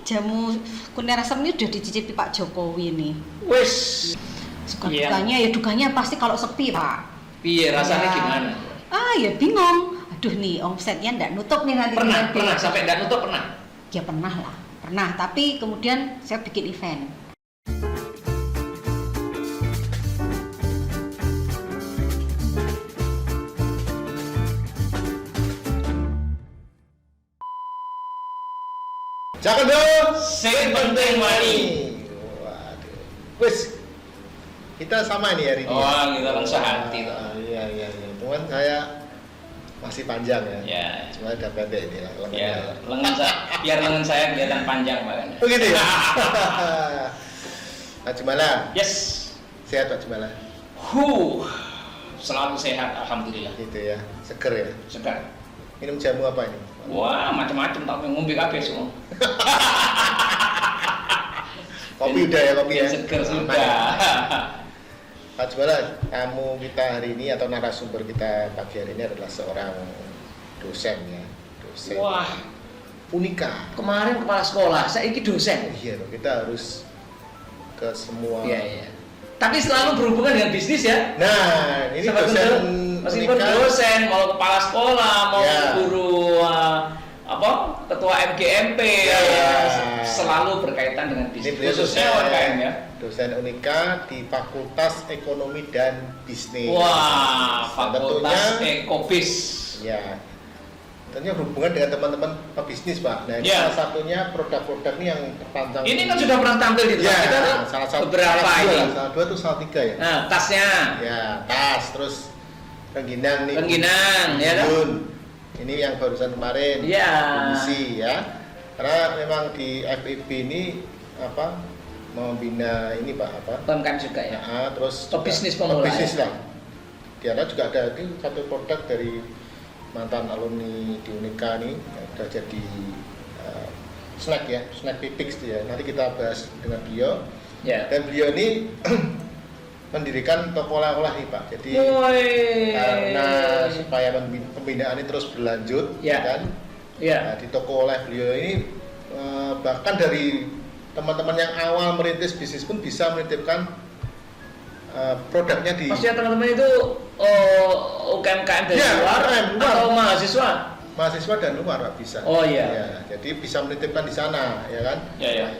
jamu kuliner asam ini udah dicicipi Pak Jokowi nih. Wes. Suka dukanya ya dukanya pasti kalau sepi Pak. Iya rasanya gimana? Ya bingung. Aduh nih omsetnya nggak nutup nih nanti. Pernah sampai nggak nutup pernah? Ya pernah lah, pernah. Tapi kemudian saya bikin event. Jangan dong. Sing penting money. Waduh. Wes. Kita sama nih hari ini. Oh, kita kan sehati tuh. Iya. Cuman saya masih panjang ya. Ya. Cuma udah pendek ini lah lengannya. Ya, biar lengan saya kelihatan panjang makanya. Begitu ya. Pak Jumala. Yes. Sehat Pak Jumala. Selalu sehat alhamdulillah. Gitu ya. Seger ya. Segar. Minum jamu apa ini? Wah, macam-macam tak ngombe kabeh semua. Kopi udah ya kopi ya. Seger Aman sudah. ya? Pak Jumala, tamu kita hari ini atau narasumber kita pagi hari ini adalah seorang dosen ya. Dosen. Wah, Unika. kemarin kepala sekolah, saya ini dosen. Iya, kita harus ke semua. Iya. Tapi selalu berhubungan dengan bisnis ya. Nah, ini dosen meskipun Unika. dosen, mau kepala sekolah, mau Ya. guru ketua MGMP, Ya. selalu berkaitan dengan Ini bisnis. beliau Khususnya UMKM ya. Dosen Unika di Fakultas Ekonomi dan Bisnis. Wah, Nah, Fakultas tentunya, Ekobis. ya, tentunya berhubungan dengan teman-teman pebisnis Pak. Nah, ini Ya. salah satunya produk-produk ini yang terpantang. Ini kan sudah pernah tampil di tempat Ya, kita tuh. salah satu. Beberapa salah ini. Salah dua tuh salah tiga ya. Nah, tasnya. Ya, tas, terus rengginang nih. Rengginang, ya kan? Bun. Ini yang barusan kemarin. Ya. Komisi ya. Karena memang di FIB ini membina ini Pak UMKM juga ya. terus Pebisnis juga- pemula, pebisnis ya? lah. Di sana juga ada ini satu produk dari mantan alumni di Unika nih yang udah jadi snack ya, snack pipix ya. Nanti kita bahas dengan beliau. Ya. Dan beliau ini mendirikan toko oleh-oleh nih Pak. Jadi Woi. karena supaya pembinaan ini terus berlanjut, Ya. kan? Ya. Nah, di toko oleh beliau ini bahkan dari teman-teman yang awal merintis bisnis pun bisa menitipkan produknya di. Maksudnya teman-teman itu UMKM dari Ya, luar UMKM luar. atau mahasiswa? Mahasiswa dan luar Pak, bisa. Oh, iya. Ya, jadi bisa menitipkan di sana, ya kan? Ya.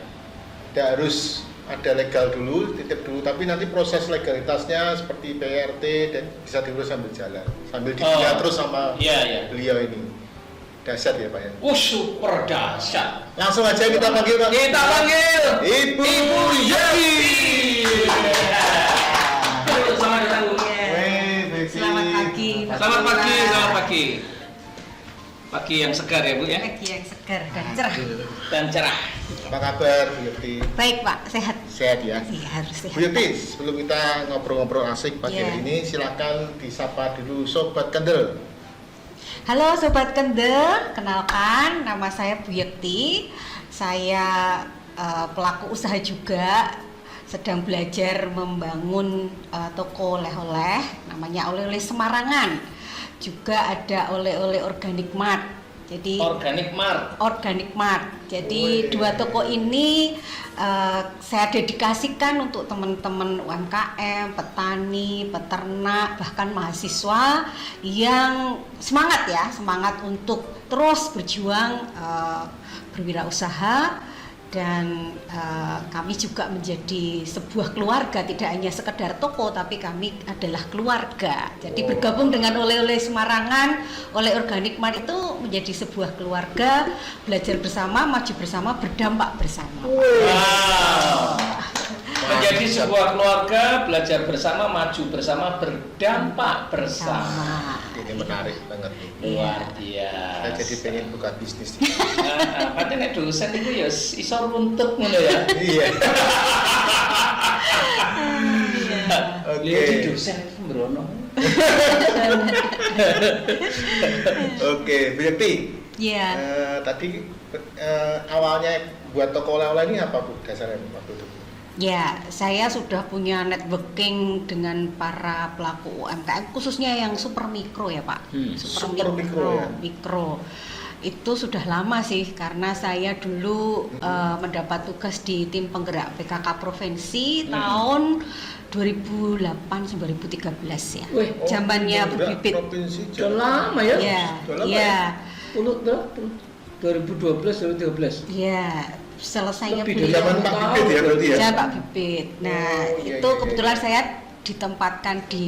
Tidak harus ada legal dulu, titip dulu, tapi nanti proses legalitasnya seperti PRT dan bisa diurus sambil jalan, sambil dibina terus sama Iya. beliau ini. Dahsyat ya Pak ya. Super dahsyat. Langsung aja kita panggil Pak. Kita panggil Ibu Yati. Selamat datang Bu. Selamat pagi. Selamat pagi. Pagi yang segar ya Bu ya. Pagi yang segar dan cerah. Dan cerah. Apa kabar Bu Yukti? Baik Pak, sehat. Sehat ya? Iya harus sehat. Bu Yukti, sebelum kita ngobrol-ngobrol asik pagi Iya. hari ini, silakan disapa dulu Sobat Kendel. Halo Sobat Kendel, kenalkan nama saya Bu Yekti. Saya pelaku usaha juga, sedang belajar membangun toko oleh-oleh, namanya Oleh-oleh Semarangan. Juga ada oleh-oleh Organic Mart. Jadi Organic Mart. Organic Mart. Jadi dua toko ini saya dedikasikan untuk teman-teman UMKM, petani, peternak, bahkan mahasiswa yang semangat untuk terus berjuang berwirausaha. Dan kami juga menjadi sebuah keluarga, tidak hanya sekedar toko tapi kami adalah keluarga. Jadi bergabung dengan Oleh-oleh Semarangan, oleh Organic Mart itu menjadi sebuah keluarga, belajar bersama, maju bersama, berdampak bersama. Wow. Menjadi sebuah keluarga, belajar bersama, maju bersama, berdampak bersama. Ini menarik banget nih. Luar Saya biasa. jadi pengen buka bisnis. Katanya nek dosen itu ya iso runtut ngono ya. Iya. Oke. Dia di dosen itu sembrono. Oke, Bu Yukti. Iya. Tadi awalnya buat toko oleh-oleh ini apa Bu dasarnya waktu itu? Ya, saya sudah punya networking dengan para pelaku UMKM, khususnya yang super mikro ya Pak. Super mikro ya? Mikro. itu sudah lama sih, karena saya dulu mendapat tugas di tim penggerak PKK Provinsi tahun 2008-2013 ya. Wih, Zamannya Bu Bibit. Provinsi Sudah Jawa. lama ya? Iya, Sudah lama iya. 2012 2013. Iya, selesainya Lebih beliau. dari Zaman Pak Bibit ya berarti ya? Ya, Pak Bibit. Nah, Oh, iya, itu iya, kebetulan iya. saya ditempatkan di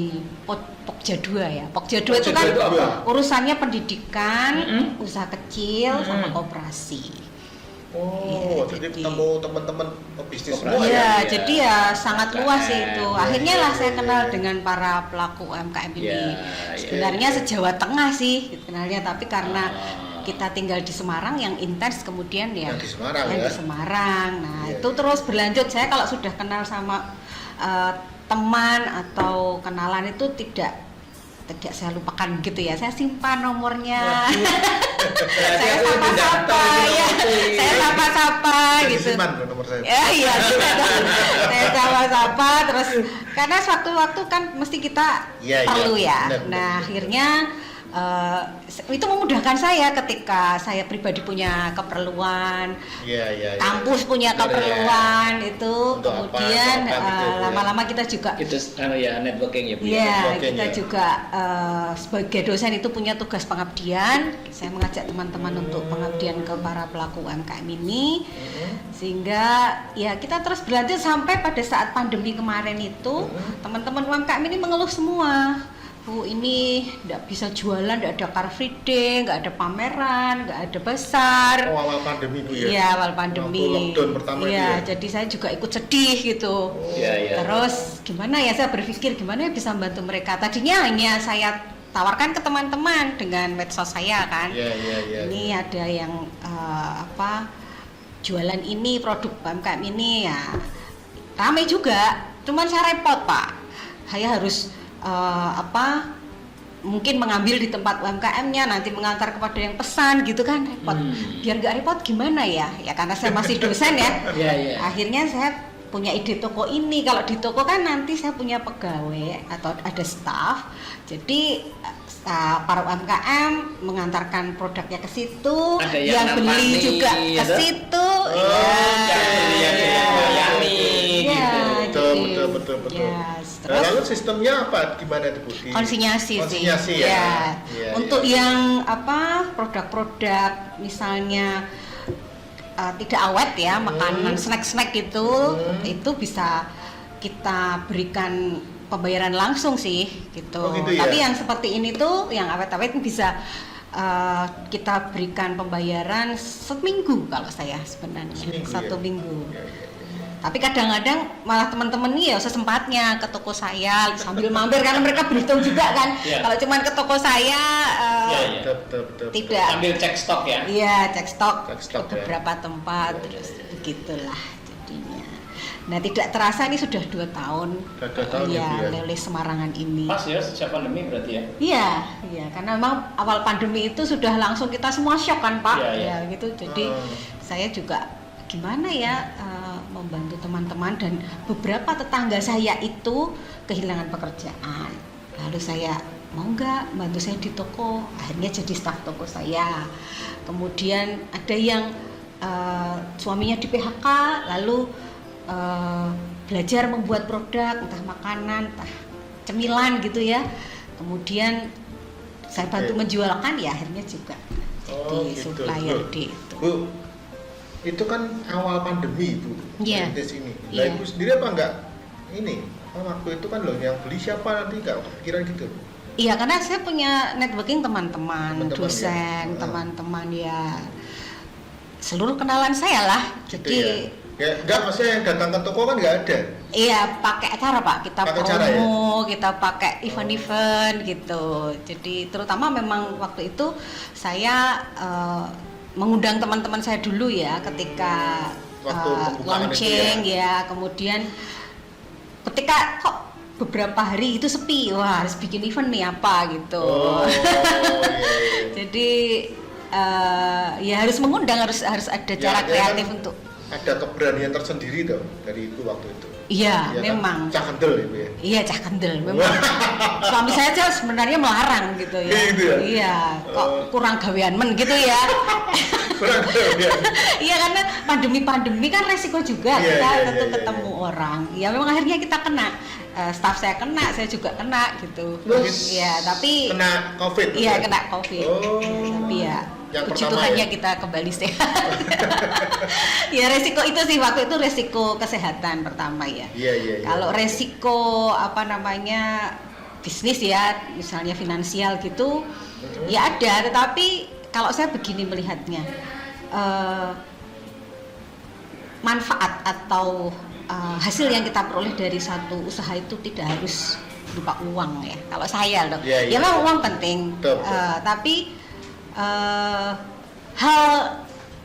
Pokja 2 ya. Pokja 2 itu Pokja kan 2 itu apa? urusannya pendidikan, usaha kecil sama Mm-mm. koperasi. Oh, Iya, jadi jadi- ketemu teman-teman bisnis Koperasi. semua Iya, ya? ya. jadi ya sangat luas sih itu. Iya, Akhirnya lah iya, saya iya, kenal iya. dengan para pelaku UMKM ini. Iya, Sebenarnya iya. se-Jawa Tengah sih kenalnya, tapi karena Ah. kita tinggal di Semarang yang intens, kemudian ya Yang di Semarang yang ya? di Semarang. Nah, Iya, itu iya. terus berlanjut. Saya kalau sudah kenal sama teman atau kenalan itu tidak saya lupakan gitu ya. Saya simpan nomornya. Saya sapa-sapa ya. Saya sapa-sapa Jadi gitu. simpan tuh nomor saya. Ya iya, saya sapa-sapa terus karena sewaktu-waktu kan mesti kita Iya, iya. perlu ya. Benar, benar, Nah, benar. akhirnya itu memudahkan saya ketika saya pribadi punya keperluan, Iya, iya. iya. kampus punya Benar, ya. keperluan itu, Untuk apa, kemudian untuk apa gitu, ya. lama-lama kita juga Itu ya networking ya Bu. Iya, networking, kita ya. juga sebagai dosen itu punya tugas pengabdian. Saya mengajak teman-teman untuk pengabdian ke para pelaku UMKM ini, sehingga ya kita terus berlanjut sampai pada saat pandemi kemarin itu teman-teman UMKM ini mengeluh semua. Bu, ini nggak bisa jualan, nggak ada car free day, nggak ada pameran, nggak ada besar. Oh, awal pandemi Bu ya? Iya, awal pandemi. Waktu lockdown pertama itu Iya, ya? jadi saya juga ikut sedih gitu. Iya, iya. Terus gimana ya, saya berpikir gimana ya bisa membantu mereka. Tadinya hanya saya tawarkan ke teman-teman dengan medsos saya kan. Iya, iya, iya. Ini ada yang jualan ini, produk UMKM ini ya ramai juga. Cuman saya repot Pak. Saya harus mungkin mengambil di tempat UMKM-nya, nanti mengantar kepada yang pesan gitu kan, repot. Biar nggak repot gimana ya? Ya karena saya masih dosen ya. Iya, iya. Akhirnya saya punya ide toko ini. Kalau di toko kan nanti saya punya pegawai atau ada staff. Jadi para UMKM mengantarkan produknya ke situ, Ada yang yang beli nampani, juga ke ya toh? situ. yang beli yang melayani Iya, gitu. Betul. Ya, Nah, terus lalu sistemnya apa? Gimana itu Bu? konsinyasi sih. Konsinyasi ya? Ya. Iya, Untuk iya. yang produk-produk misalnya tidak awet ya, makanan snack-snack itu bisa kita berikan pembayaran langsung sih gitu. Oh, gitu ya? Tapi yang seperti ini tuh yang awet-awet bisa kita berikan pembayaran seminggu kalau saya sebenarnya. Seminggu, Satu ya? minggu. Iya, iya. Tapi kadang-kadang malah teman-teman nih ya sesempatnya ke toko saya sambil mampir karena mereka berhitung juga kan. Iya. Kalau cuman ke toko saya Iya, iya. Betul. tidak. Sambil cek stok ya. Iya, cek stok Cek stok, ke ya. beberapa tempat terus begitulah jadinya. Nah, tidak terasa ini sudah 2 tahun. Sudah 2 tahun ya, Bu, ya? Lele Semarangan ini. Pas ya sejak pandemi berarti ya. Iya, karena memang awal pandemi itu sudah langsung kita semua shock kan Pak. Iya, iya. Ya gitu. Jadi saya juga gimana ya membantu teman-teman, dan beberapa tetangga saya itu kehilangan pekerjaan. Lalu saya mau nggak bantu saya di toko, akhirnya jadi staf toko saya. Kemudian ada yang suaminya di PHK, lalu belajar membuat produk entah makanan, entah cemilan gitu ya. Kemudian saya bantu menjualkan ya, akhirnya juga jadi gitu. supplier Loh, di itu. Bu, itu kan awal pandemi Bu, Iya. di sini. Iya. Lah Ibu sendiri apa enggak ini? Waktu itu kan loh yang beli siapa, nanti enggak kepikiran gitu? Iya, karena saya punya networking teman-teman, Teman-teman, dosen, ya. teman-teman ya seluruh kenalan saya lah. Gitu Jadi ya enggak, maksudnya yang datang ke toko kan enggak ada. iya, pakai cara Pak, kita Pakai cara, promo, kita pakai event-event gitu. Jadi terutama memang waktu itu saya mengundang teman-teman saya dulu ya ketika Waktu pembukaan launching itu ya, kemudian ketika kok beberapa hari itu sepi, wah harus bikin event nih apa gitu. Oh, iya. Jadi ya harus mengundang, harus ada cara Ya, kreatif kan untuk ada keberanian tersendiri tuh dari Ibu waktu itu. Iya, Iya kan? memang. Cah kendel Ibu ya. Iya, cah kendel memang. Suami saya aja sebenarnya melarang gitu ya. Gitu ya? Iya, kok kurang gawean men gitu ya. Kurang ya. Iya, karena pandemi kan resiko juga Iya, kita iya, tentu iya, ketemu orang. Ya memang akhirnya kita kena. Staf saya kena, saya juga kena gitu. Terus Iya, tapi kena COVID. iya ya? kena COVID. Oh. Tapi ya Yang puji pertama Tuhannya ya? kita kembali sehat. Ya resiko itu sih waktu itu resiko kesehatan pertama ya. Iya, iya, iya. Kalau resiko apa namanya bisnis ya, misalnya finansial gitu, ya ada. Tetapi kalau saya begini melihatnya, manfaat atau hasil yang kita peroleh dari satu usaha itu tidak harus berupa uang ya. Kalau saya loh, Iya, iya. ya memang uang penting, Betul, betul. tapi hal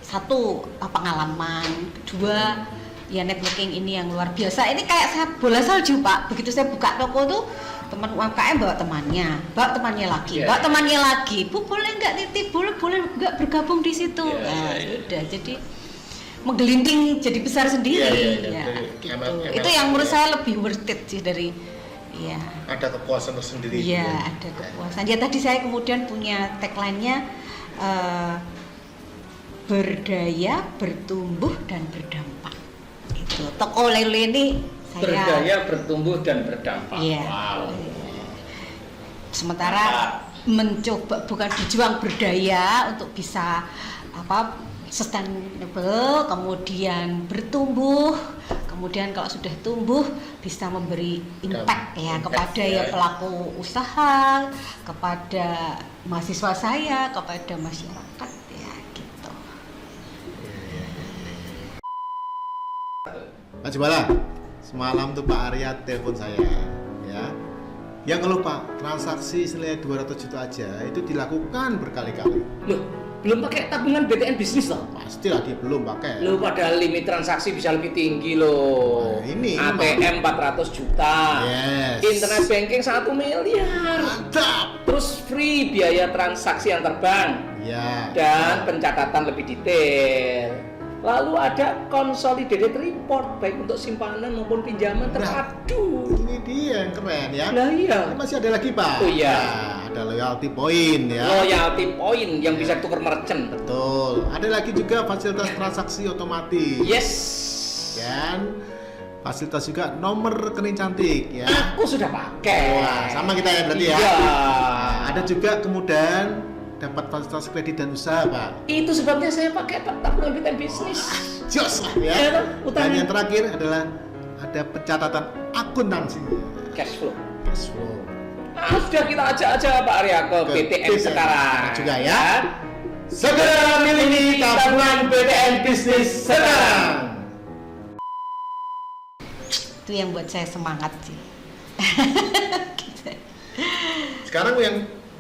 satu pengalaman, kedua ya networking ini yang luar biasa. Ini kayak saya bola salju Pak. Begitu saya buka toko tuh teman UMKM bawa temannya lagi, Yeah. bawa temannya lagi. Bu boleh nggak titip, boleh nggak bergabung di situ. Yeah, Nah, yeah. udah jadi menggelinding jadi besar sendiri. Iya, iya, iya. Ya, Dari gitu. MLM Itu yang menurut ya. saya lebih worth it sih dari ya. Ada kepuasan tersendiri. Iya, gitu ya. ada kepuasan. Ya tadi saya kemudian punya tagline-nya berdaya, bertumbuh dan berdampak. Itu toko oleh-oleh ini saya Berdaya, bertumbuh dan berdampak. Iya. Wow. Sementara mencoba bukan berjuang berdaya untuk bisa apa sustainable, kemudian bertumbuh, kemudian kalau sudah tumbuh bisa memberi impact ya kepada ya pelaku usaha, kepada mahasiswa saya, kepada masyarakat ya gitu. Pak Jumala, semalam tuh Pak Arya telepon saya, ya. Yang kalau Pak, transaksi senilai 200 juta aja itu dilakukan berkali-kali. Loh, belum pakai tabungan BTN bisnis loh. Pastilah dia belum pakai. Loh, padahal limit transaksi bisa lebih tinggi loh. Nah, ini ATM 400 juta. Yes. Internet banking 1 miliar. Mantap. Terus free biaya transaksi antar bank Ya. dan pencatatan lebih detail. Lalu ada consolidated report baik untuk simpanan maupun pinjaman terpadu. Ini dia yang keren ya. Lah iya. Ini masih ada lagi Pak. Oh, iya. Nah, ada loyalty point ya. Loyalty point yang bisa tukar merchant. Betul. Ada lagi juga fasilitas transaksi otomatis. Yes. Dan fasilitas juga nomor rekening cantik ya. Aku sudah pakai. Wah, sama kita ya berarti ya. Iya. Nah, ada juga kemudian dapat fasilitas kredit dan usaha Pak. Itu sebabnya saya pakai tabungan BTN bisnis. Jos lah ya. Iya, Pak. Dan Utangnya. yang terakhir adalah ada pencatatan akuntansinya. Cash flow. Cash flow. Nah, sudah kita ajak aja Pak Arya ke BTN sekarang. juga ya. Segera miliki tabungan BTN bisnis sekarang. Itu yang buat saya semangat sih. Sekarang yang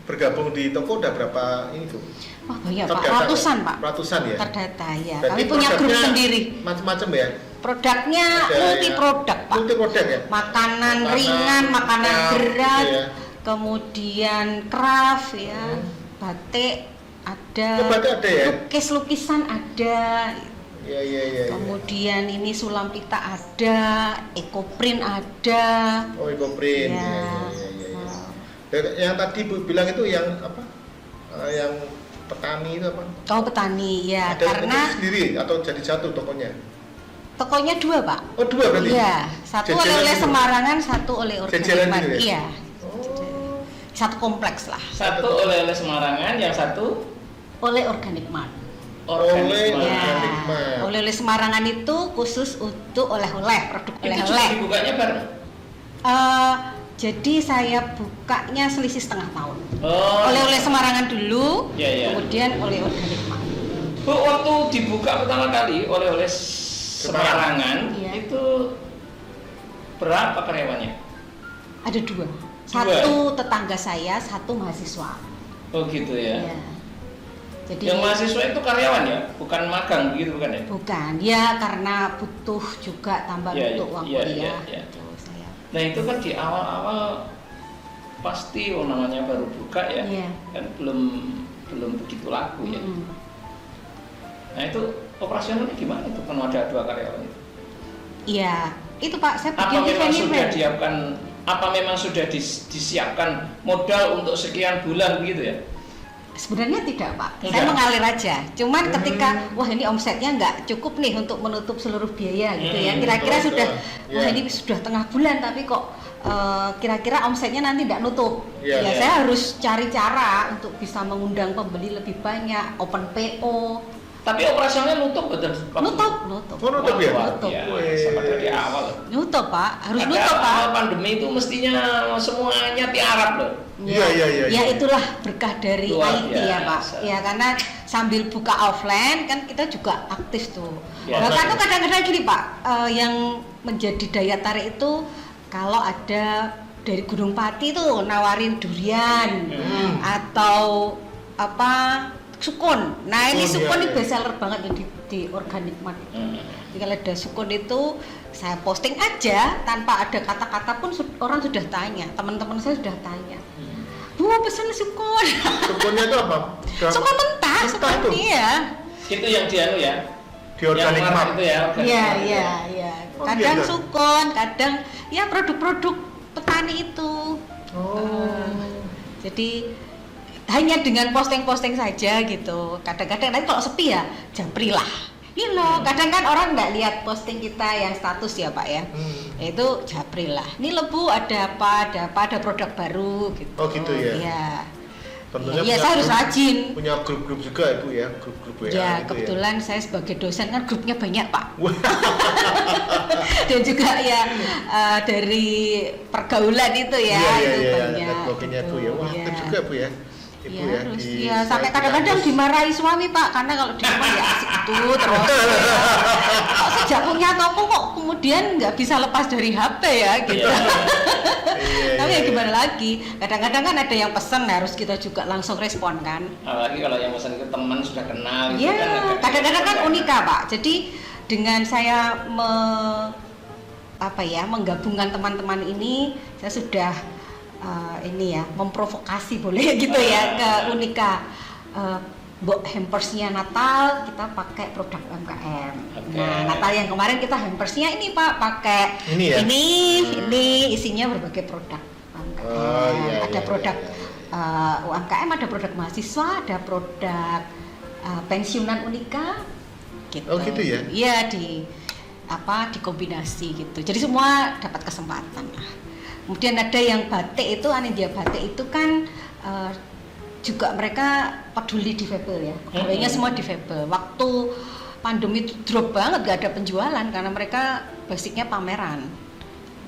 bergabung di toko udah berapa ini Bu? Wah banyak Pak, Terdata, ratusan ya? Pak. Ratusan ya? Terdata ya. Berarti Kami punya grup produknya sendiri. Macam-macam ya? Produknya Ada multi produk Pak. Multi produk ya? Makanan ringan, makanan craft, berat, gitu ya. kemudian craft ya, batik ada, Oh, batik ada ya? lukisan ada, Iya iya iya. kemudian ini sulam pita ada, ekoprint ada. Oh, EcoPrint. Ya. Iya iya iya. Iya. Dan yang tadi Bu bilang itu yang apa? Yang petani itu apa? Kau petani ya, Ada karena toko sendiri atau jadi satu tokonya? tokonya dua Pak. Oh, dua berarti? Iya, satu Jajaran oleh-oleh gitu? Semarangan, satu oleh Jajaran Organik. gitu ya? Iya, Oh. satu kompleks lah. Satu oleh-oleh Semarangan, yang satu Oleh Organic Mart. Organik Oleh Mart. Ya, Organic Mart. oleh-oleh Semarangan itu khusus untuk oleh-oleh, produk Itu juga oleh-oleh. dibukanya bareng. Jadi saya bukanya selisih setengah tahun. Oh. Oleh-oleh Semarangan dulu, Iya, iya. kemudian oleh Organic Mart. Bu, waktu dibuka pertama kali oleh-oleh Semarangan, Iya. itu berapa karyawannya? Ada dua. Satu tetangga saya, satu mahasiswa. Oh gitu ya. Iya. Jadi Yang mahasiswa itu karyawan ya, bukan magang gitu bukan ya? bukan, ya karena butuh juga tambah Iya, untuk uang iya, kuliah. iya, iya. Gitu, saya. Nah itu kan di awal-awal pasti namanya baru buka ya, Iya. kan belum begitu laku ya. Mm-mm. Nah itu operasionalnya gimana tuh kan ada dua karyawan itu? Iya, Itu Pak, saya Apa bikin memang sudah event-event. disiapkan? Apa memang sudah disiapkan modal untuk sekian bulan begitu ya? Sebenarnya tidak Pak, Tidak. saya mengalir aja. Cuman ketika wah ini omsetnya nggak cukup nih untuk menutup seluruh biaya gitu ya. Kira-kira betul, sudah betul. wah Ya. ini sudah tengah bulan tapi kok kira-kira omsetnya nanti tidak nutup. Ya. Ya Ya. saya harus cari cara untuk bisa mengundang pembeli lebih banyak, open PO. Tapi operasionalnya nutup betul? Nutup. Oh, nutup ya? Luar Nutup. biasa, padahal di awal. Nutup Pak, harus Ada nutup Pak. awal pandemi itu mestinya semuanya tiarap loh. Iya, iya, iya, Ya iya. itulah berkah dari Luar IT ya Pak. biasa. Ya karena sambil buka offline kan kita juga aktif tuh. Ya, Bahkan betul. tuh kadang-kadang gini Pak, yang menjadi daya tarik itu kalau ada dari Gunung Pati tuh nawarin durian atau apa sukun. Nah ini Sukun, sukun ya, ini ya. best seller banget ya di Organic Mart. Jadi kalau ada sukun itu saya posting aja tanpa ada kata-kata pun orang sudah tanya, teman-teman saya sudah tanya. Bu pesan sukun. Sukunnya itu apa? Sukun mentah, sukun tuh. iya. Itu yang di anu ya? Di Organic Yang Mart. itu ya? Organic Iya, Mart iya, ya. iya. Oh, Kadang gitu. sukun, kadang ya produk-produk petani itu. Oh. Jadi hanya dengan posting-posting saja gitu. Kadang-kadang nanti kalau sepi ya japri lah. Ini loh, kadang kan orang nggak lihat posting kita yang status ya Pak ya. Itu japri lah. Ini loh Bu, ada apa, ada produk baru gitu. Oh, gitu ya? Iya. Tentunya Iya, punya saya harus grup- rajin. Punya grup-grup juga Ibu ya, grup-grup WA Ya, gitu kebetulan saya sebagai dosen kan grupnya banyak Pak. Wah. Dan juga ya dari pergaulan itu ya, Iya, iya, itu iya. banyak. Networkingnya gitu. Bu ya. Wah, Iya. aktif juga Bu ya. Ibu Iya, ya. harus. di Iya, sampai site kadang-kadang kampus. dimarahi suami Pak, karena kalau di rumah ya asik itu terus. Kok sejak punya toko kok kemudian nggak bisa lepas dari HP ya gitu. Iya, Tapi iya, ya iya. gimana lagi? Kadang-kadang kan ada yang pesen harus kita juga langsung respon kan. Apalagi kalau yang pesan itu teman sudah kenal gitu Iya, kan. kadang-kadang kan unika Pak. Jadi dengan saya menggabungkan teman-teman ini, saya sudah ini ya memprovokasi boleh gitu ya ke Unika. Mbok hampersnya Natal kita pakai produk UMKM. Oke. Nah Natal yang kemarin kita hampersnya ini Pak pakai Ini ya? ini isinya berbagai produk UMKM. Oh, iya, Ada iya, produk iya, UMKM, ada produk mahasiswa, ada produk pensiunan Unika. Gitu. Oh, gitu ya? Iya dikombinasi gitu. Jadi semua dapat kesempatan lah. Kemudian ada yang batik itu, Anindya batik itu kan juga mereka peduli difabel ya. Pegawainya semua difabel. Waktu pandemi itu drop banget, gak ada penjualan karena mereka basicnya pameran.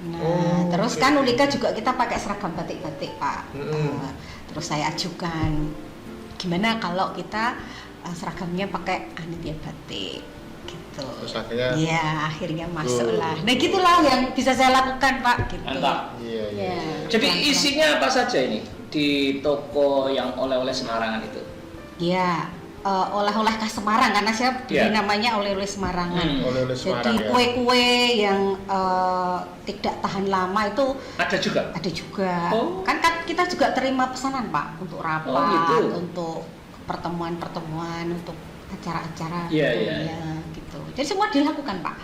Nah, Oh, terus oke. kan Unika juga kita pakai seragam batik-batik Pak. Mm-mm. Terus saya ajukan, gimana kalau kita seragamnya pakai Anindya batik gitu. Terus akhirnya Iya, akhirnya masuk lah. Nah, gitulah yang bisa saya lakukan, Pak, gitu. Mantap. iya, iya. Ya. Jadi pelan-pelan. isinya apa saja ini di toko yang oleh-oleh Semarangan itu? Ya, oleh-oleh khas Semarang karena saya beri Ya. namanya oleh-oleh Semarangan. Oleh-oleh Semarang Jadi ya. kue-kue yang tidak tahan lama itu Ada juga. ada juga. Oh. Kan kita juga terima pesanan, Pak, untuk rapat, Oh, gitu. untuk pertemuan-pertemuan, untuk acara-acara Iya, gitu, iya. ya, gitu. Jadi semua dilakukan, Pak.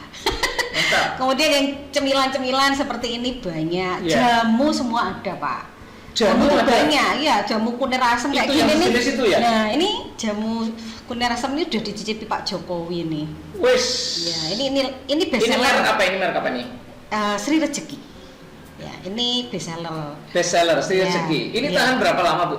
Mantap. Kemudian yang cemilan-cemilan seperti ini banyak. Iya. Jamu semua ada, Pak. Jamu tuh ada? banyak, ya jamu kunir asem kayak Itu yang gini nih. sejenis itu ya? Nah, ini jamu kunir asem ini udah dicicipi Pak Jokowi nih. Wes. Ya, ini best Ini seller. merek apa ini? Merek apa nih? Sri Rezeki. Ya, ini best seller. Best seller Sri Ya, Rezeki. Ini ya. tahan berapa lama, Bu?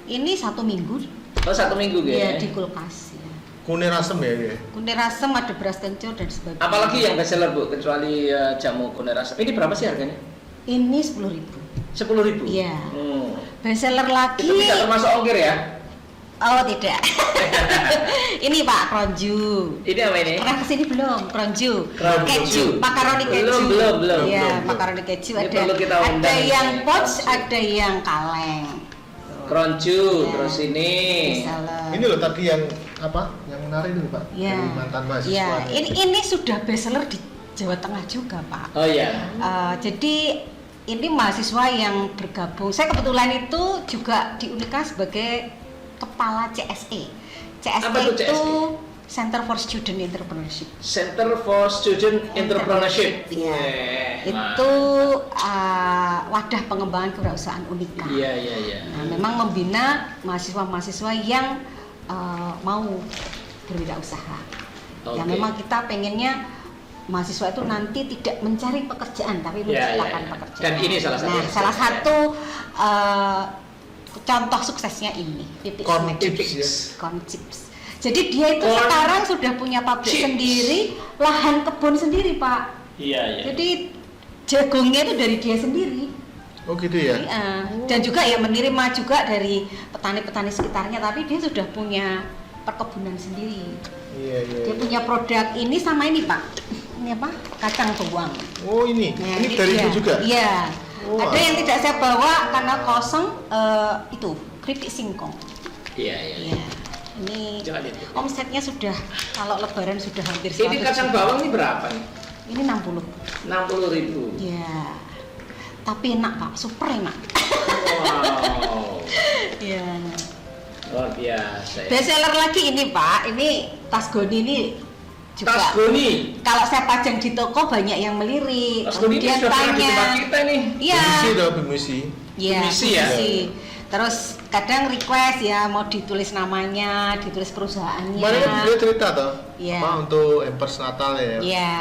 Ini 1 minggu Oh, 1 minggu gitu ya ya. di kulkas. Ya. Kunir asem ya, ya. Kunir asem ada beras kencur dan sebagainya. Apalagi yang best seller, Bu, kecuali jamu kunir asam. Ini berapa sih harganya? Ini 10.000. 10.000. Iya. Hmm. Best seller lagi. Itu tidak termasuk ongkir ya? Oh tidak. Ini Pak Kronju. Ini apa ini? Pernah kesini belum? Kronju. Kronju. Keju, makaroni keju. Belum. Iya, makaroni keju Ini ada. perlu kita Ada undang yang ini, pots, Kronju. ada yang kaleng. Kronju, Iya. terus ini. Best seller. Ini loh tadi yang apa? Yang menarik itu Pak. Iya. Dari mantan mahasiswa. Iya, ini sudah best seller di Jawa Tengah juga, Pak. Oh iya. Jadi ini mahasiswa yang bergabung. Saya kebetulan itu juga di Unika sebagai kepala CSE. CSE Apa itu itu CSE? Center for Student Entrepreneurship. Center for Student Entrepreneurship. Iya. Itu wadah pengembangan kewirausahaan Unika. Iya. Nah, memang membina mahasiswa-mahasiswa yang mau berwirausaha. Oke. Ya memang kita pengennya mahasiswa itu nanti tidak mencari pekerjaan tapi menciptakan pekerjaan. Dan ini salah satu. Nah, salah satu contoh suksesnya ini Cornchips. Jadi dia itu sekarang sudah punya pabrik sendiri, lahan kebun sendiri, Pak. Iya. Jadi jagungnya itu dari dia sendiri. Oh gitu ya. Dan juga ya menerima juga dari petani-petani sekitarnya, tapi dia sudah punya perkebunan sendiri. Iya. Dia punya produk ini sama ini, Pak. Ini apa? Kacang bawang. Oh ini. Nah, ini dari itu juga. Iya. Oh, ada yang tidak saya bawa karena kosong, itu keripik singkong. Iya. Ini Jangan itu. omsetnya sudah kalau lebaran sudah hampir 100 Ini kacang bawang ini berapa nih? Ini 60. 60.000. Ya. Tapi enak, Pak. Super enak. Wow. Iya. Luar biasa. Best seller lagi ini, Pak. Ini tas goni ini juga. Tas goni. Kalau saya pajang di toko banyak yang melirik. Tas goni ini Kemudian sudah pernah di tempat tanya. kita nih. Iya. Permisi dong, permisi. Iya, Permisi ya? permisi. Terus kadang request ya mau ditulis namanya, ditulis perusahaannya. Kemarin kan dia cerita toh, Iya. apa untuk hampers Natal ya? Iya,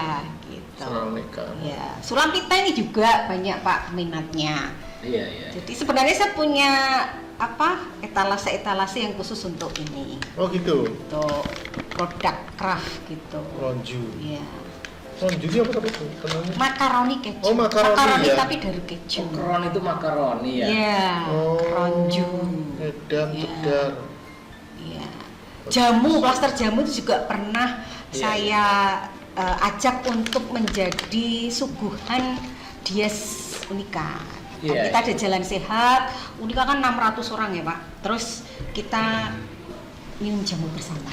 gitu. Sulam nikah. Iya. Sulam pita ini juga banyak, Pak, minatnya. Iya. Jadi sebenarnya saya punya etalase yang khusus untuk ini, Oh gitu. untuk produk craft gitu. Ronju. Iya. Ronju itu apa itu? Kenalnya? Makaroni keju. Oh, makaroni ya? tapi dari keju. Makaroni itu makaroni ya. Iya. Oh. Ronju. Edam, Iya. cedar. Iya. Jamu, klaster jamu itu juga pernah Iya, saya ajak untuk menjadi suguhan Dies Unika. Dan Iya, kita ada jalan sehat. Unika kan 600 orang ya, Pak. Terus kita minum jamu bersama.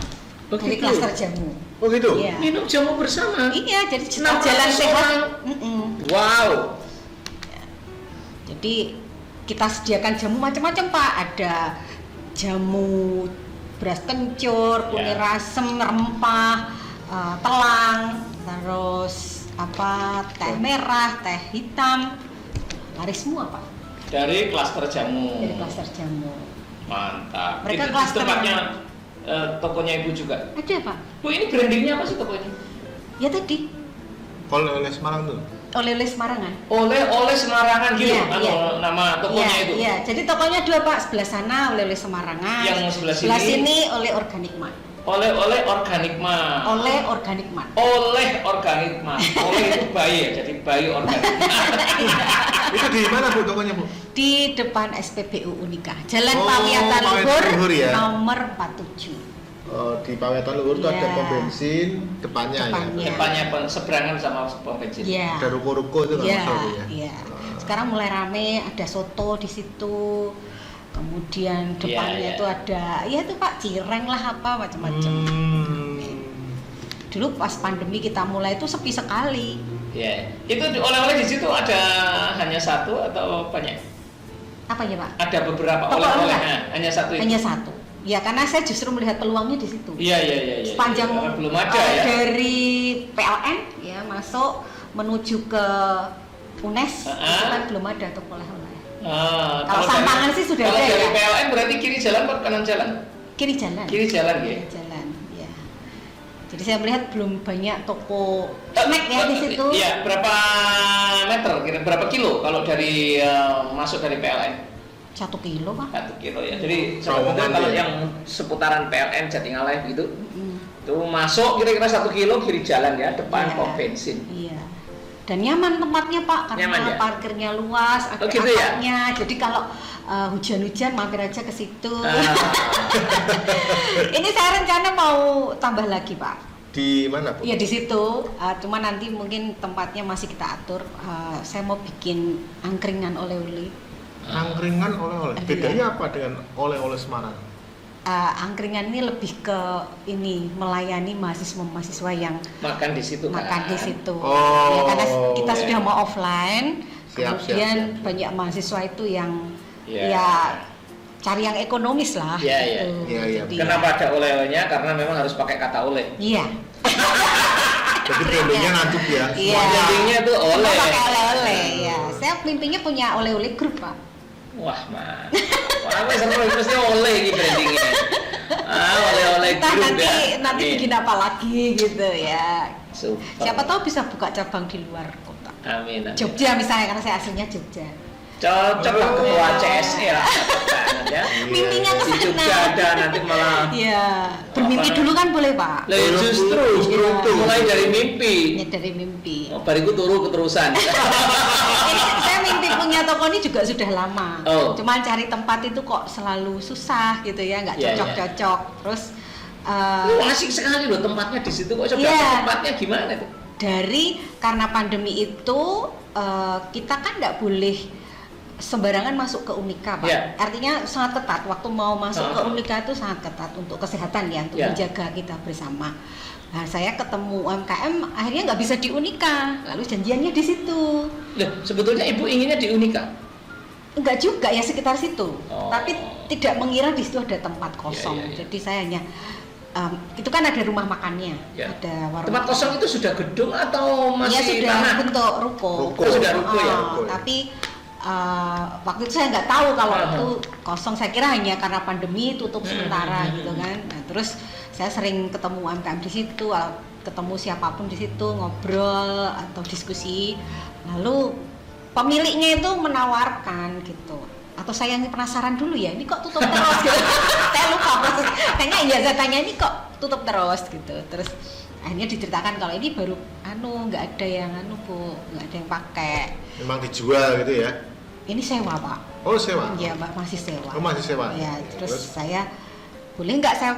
Oh, Dari gitu? klaster jamu. Oh gitu. Iya. Minum jamu bersama. Iya, jadi 600 jalan sehat. orang. Wow. Jadi kita sediakan jamu macam-macam, Pak. Ada jamu beras kencur, kunyit Ya. asem, rempah, telang, terus teh merah, teh hitam, laris semua, Pak, Dari klaster jamu. dari klaster jamu. Mantap. Mereka Itu klaster tempatnya tokonya Ibu juga. Ada, Pak. Bu, ini brandingnya apa sih tokonya? Ya tadi Oleh Semarang tuh. oleh-oleh Semarangan. Oleh Semarangan gitu. Iya, Anu, iya. nama tokonya Iya, itu. iya. Jadi tokonya dua, Pak. Sebelah sana oleh-oleh Semarangan. Yang sebelah sini oleh Organic Mart. Oleh Organic Mart. Oleh Organic Mart. Oleh Organic Mart. Oleh itu bayi ya, jadi bayi Organic Mart. Itu di mana Bu tokonya Bu? Di depan SPBU Unika, Jalan Oh, Pawiatan Pawiatan Luhur, Luhur ya? nomor 47. Di Pawetan Luhur itu ada Iya. pom bensin depannya Depannya. ya. Depannya seberangan sama pom bensin. Iya. Ada ruko-ruko itu Iya, kalau nggak salah ya. iya. Sekarang mulai rame, ada soto di situ. Kemudian Iya, depannya iya. itu ada, ya itu Pak, cireng lah apa macam-macam. Dulu pas pandemi kita mulai itu sepi sekali. Iya. Itu oleh-oleh di situ ada hanya satu atau banyak? Apa ya, Pak? Ada beberapa Toko oleh-oleh. oleh. Nah, hanya satu itu. Hanya satu. Ya karena saya justru melihat peluangnya di situ. Iya. Sepanjang Karena belum ada ya. dari PLN ya masuk menuju ke UNES itu kan belum ada toko oleh-oleh. Kalau Sampangan sih sudah kalau ada dari ya. PLN berarti kiri jalan atau kanan jalan? Kiri jalan. Kiri jalan ya. Kiri jalan, ya. Jadi saya melihat belum banyak toko snack ya di situ. Iya, berapa meter? Berapa kilo kalau dari masuk dari PLN? 1 kilo, Pak. 1 kilo ya. Jadi Terowongan kalau ya. yang seputaran PLN Jatingaleh gitu, Mm. itu masuk kira-kira 1 kilo kiri jalan ya, depan Iya. pom bensin. Iya. Dan nyaman tempatnya, Pak, karena Nyaman, ya? parkirnya luas, ada Oh, gitu ya? atapnya. Jadi kalau hujan-hujan mampir aja ke situ. Ini saya rencana mau tambah lagi, Pak. Di mana Bu? Iya di situ. Cuma nanti mungkin tempatnya masih kita atur. Saya mau bikin angkringan oleh-oleh. Angkringan oleh-oleh. Iya. Bedanya apa dengan oleh-oleh Semarang? Angkringan ini lebih ke ini melayani mahasiswa-mahasiswa yang Makan di situ kan. makan di situ. Oh, Ya, karena kita ya. sudah mau offline, Siap, kemudian siap. banyak mahasiswa itu yang Iya. ya cari yang ekonomis lah. Iya, iya. gitu. Iya, iya. Jadi, Kenapa ada oleh-olehnya? Karena memang harus pakai kata oleh. Iya. Jadi brandingnya ngantuk ya. Iya. Brandingnya tuh oleh. Semua pakai oleh-oleh ya. Saya mimpinya punya oleh-oleh grup, Pak. Wah, Mas. Wah, aku seru mesti oleh iki brandingnya. Oleh-oleh Entah grup nanti ya. nanti Amin. bikin apa lagi gitu ya. Super. Siapa tahu bisa buka cabang di luar kota. Amin. Amin. Jogja misalnya, karena saya aslinya Jogja. Cocok lah ketua CSE lah. Banget ya. Mimpinya ke Di Jogja sana. ada nanti malah. Iya, bermimpi Apa? dulu kan boleh, Pak. Lah ya justru Iya. mulai dari mimpi. Ini dari mimpi. Oh, bariku turu keterusan. Ini saya mimpi punya toko ini juga sudah lama. Oh. Cuman cari tempat itu kok selalu susah gitu ya, nggak Iya, cocok-cocok. Terus Lu asik sekali loh tempatnya di situ. Kok coba Iya. tempatnya gimana tuh? karena pandemi itu kita kan nggak boleh sembarangan masuk ke Unika, Pak. Iya. Artinya sangat ketat. Waktu mau masuk ke Uh-huh. Unika itu sangat ketat untuk kesehatan ya, untuk Iya. menjaga kita bersama. Nah, saya ketemu UMKM akhirnya nggak bisa di Unika, lalu janjiannya di situ. Loh, sebetulnya ibu inginnya di Unika. Enggak juga ya, sekitar situ. Oh. Tapi tidak mengira di situ ada tempat kosong. Iya, iya, iya. Jadi saya hanya itu kan ada rumah makannya, Ya. ada warung. Tempat kosong itu sudah gedung atau Ya masih sudah tanah? bentuk ruko. Ruko. Oh, sudah ruko ya? Ruko ya. Tapi waktu itu saya nggak tahu kalau Uh-huh. itu kosong. Saya kira hanya karena pandemi tutup sementara Hmm. gitu kan. Nah, terus saya sering ketemu UMKM di situ, ketemu siapapun di situ, ngobrol atau diskusi. Lalu pemiliknya itu menawarkan gitu. Atau saya yang penasaran dulu ya, ini kok tutup terus gitu. Saya lupa proses. Kayaknya iya, saya tanya ini kok tutup terus gitu. Terus akhirnya diceritakan kalau ini baru nggak ada yang Bu, nggak ada yang pakai. Memang dijual gitu ya. Ini sewa, Pak. Oh, sewa. Iya, Pak, masih sewa. Oh, masih sewa. Ya, Oke, terus terus? saya boleh nggak saya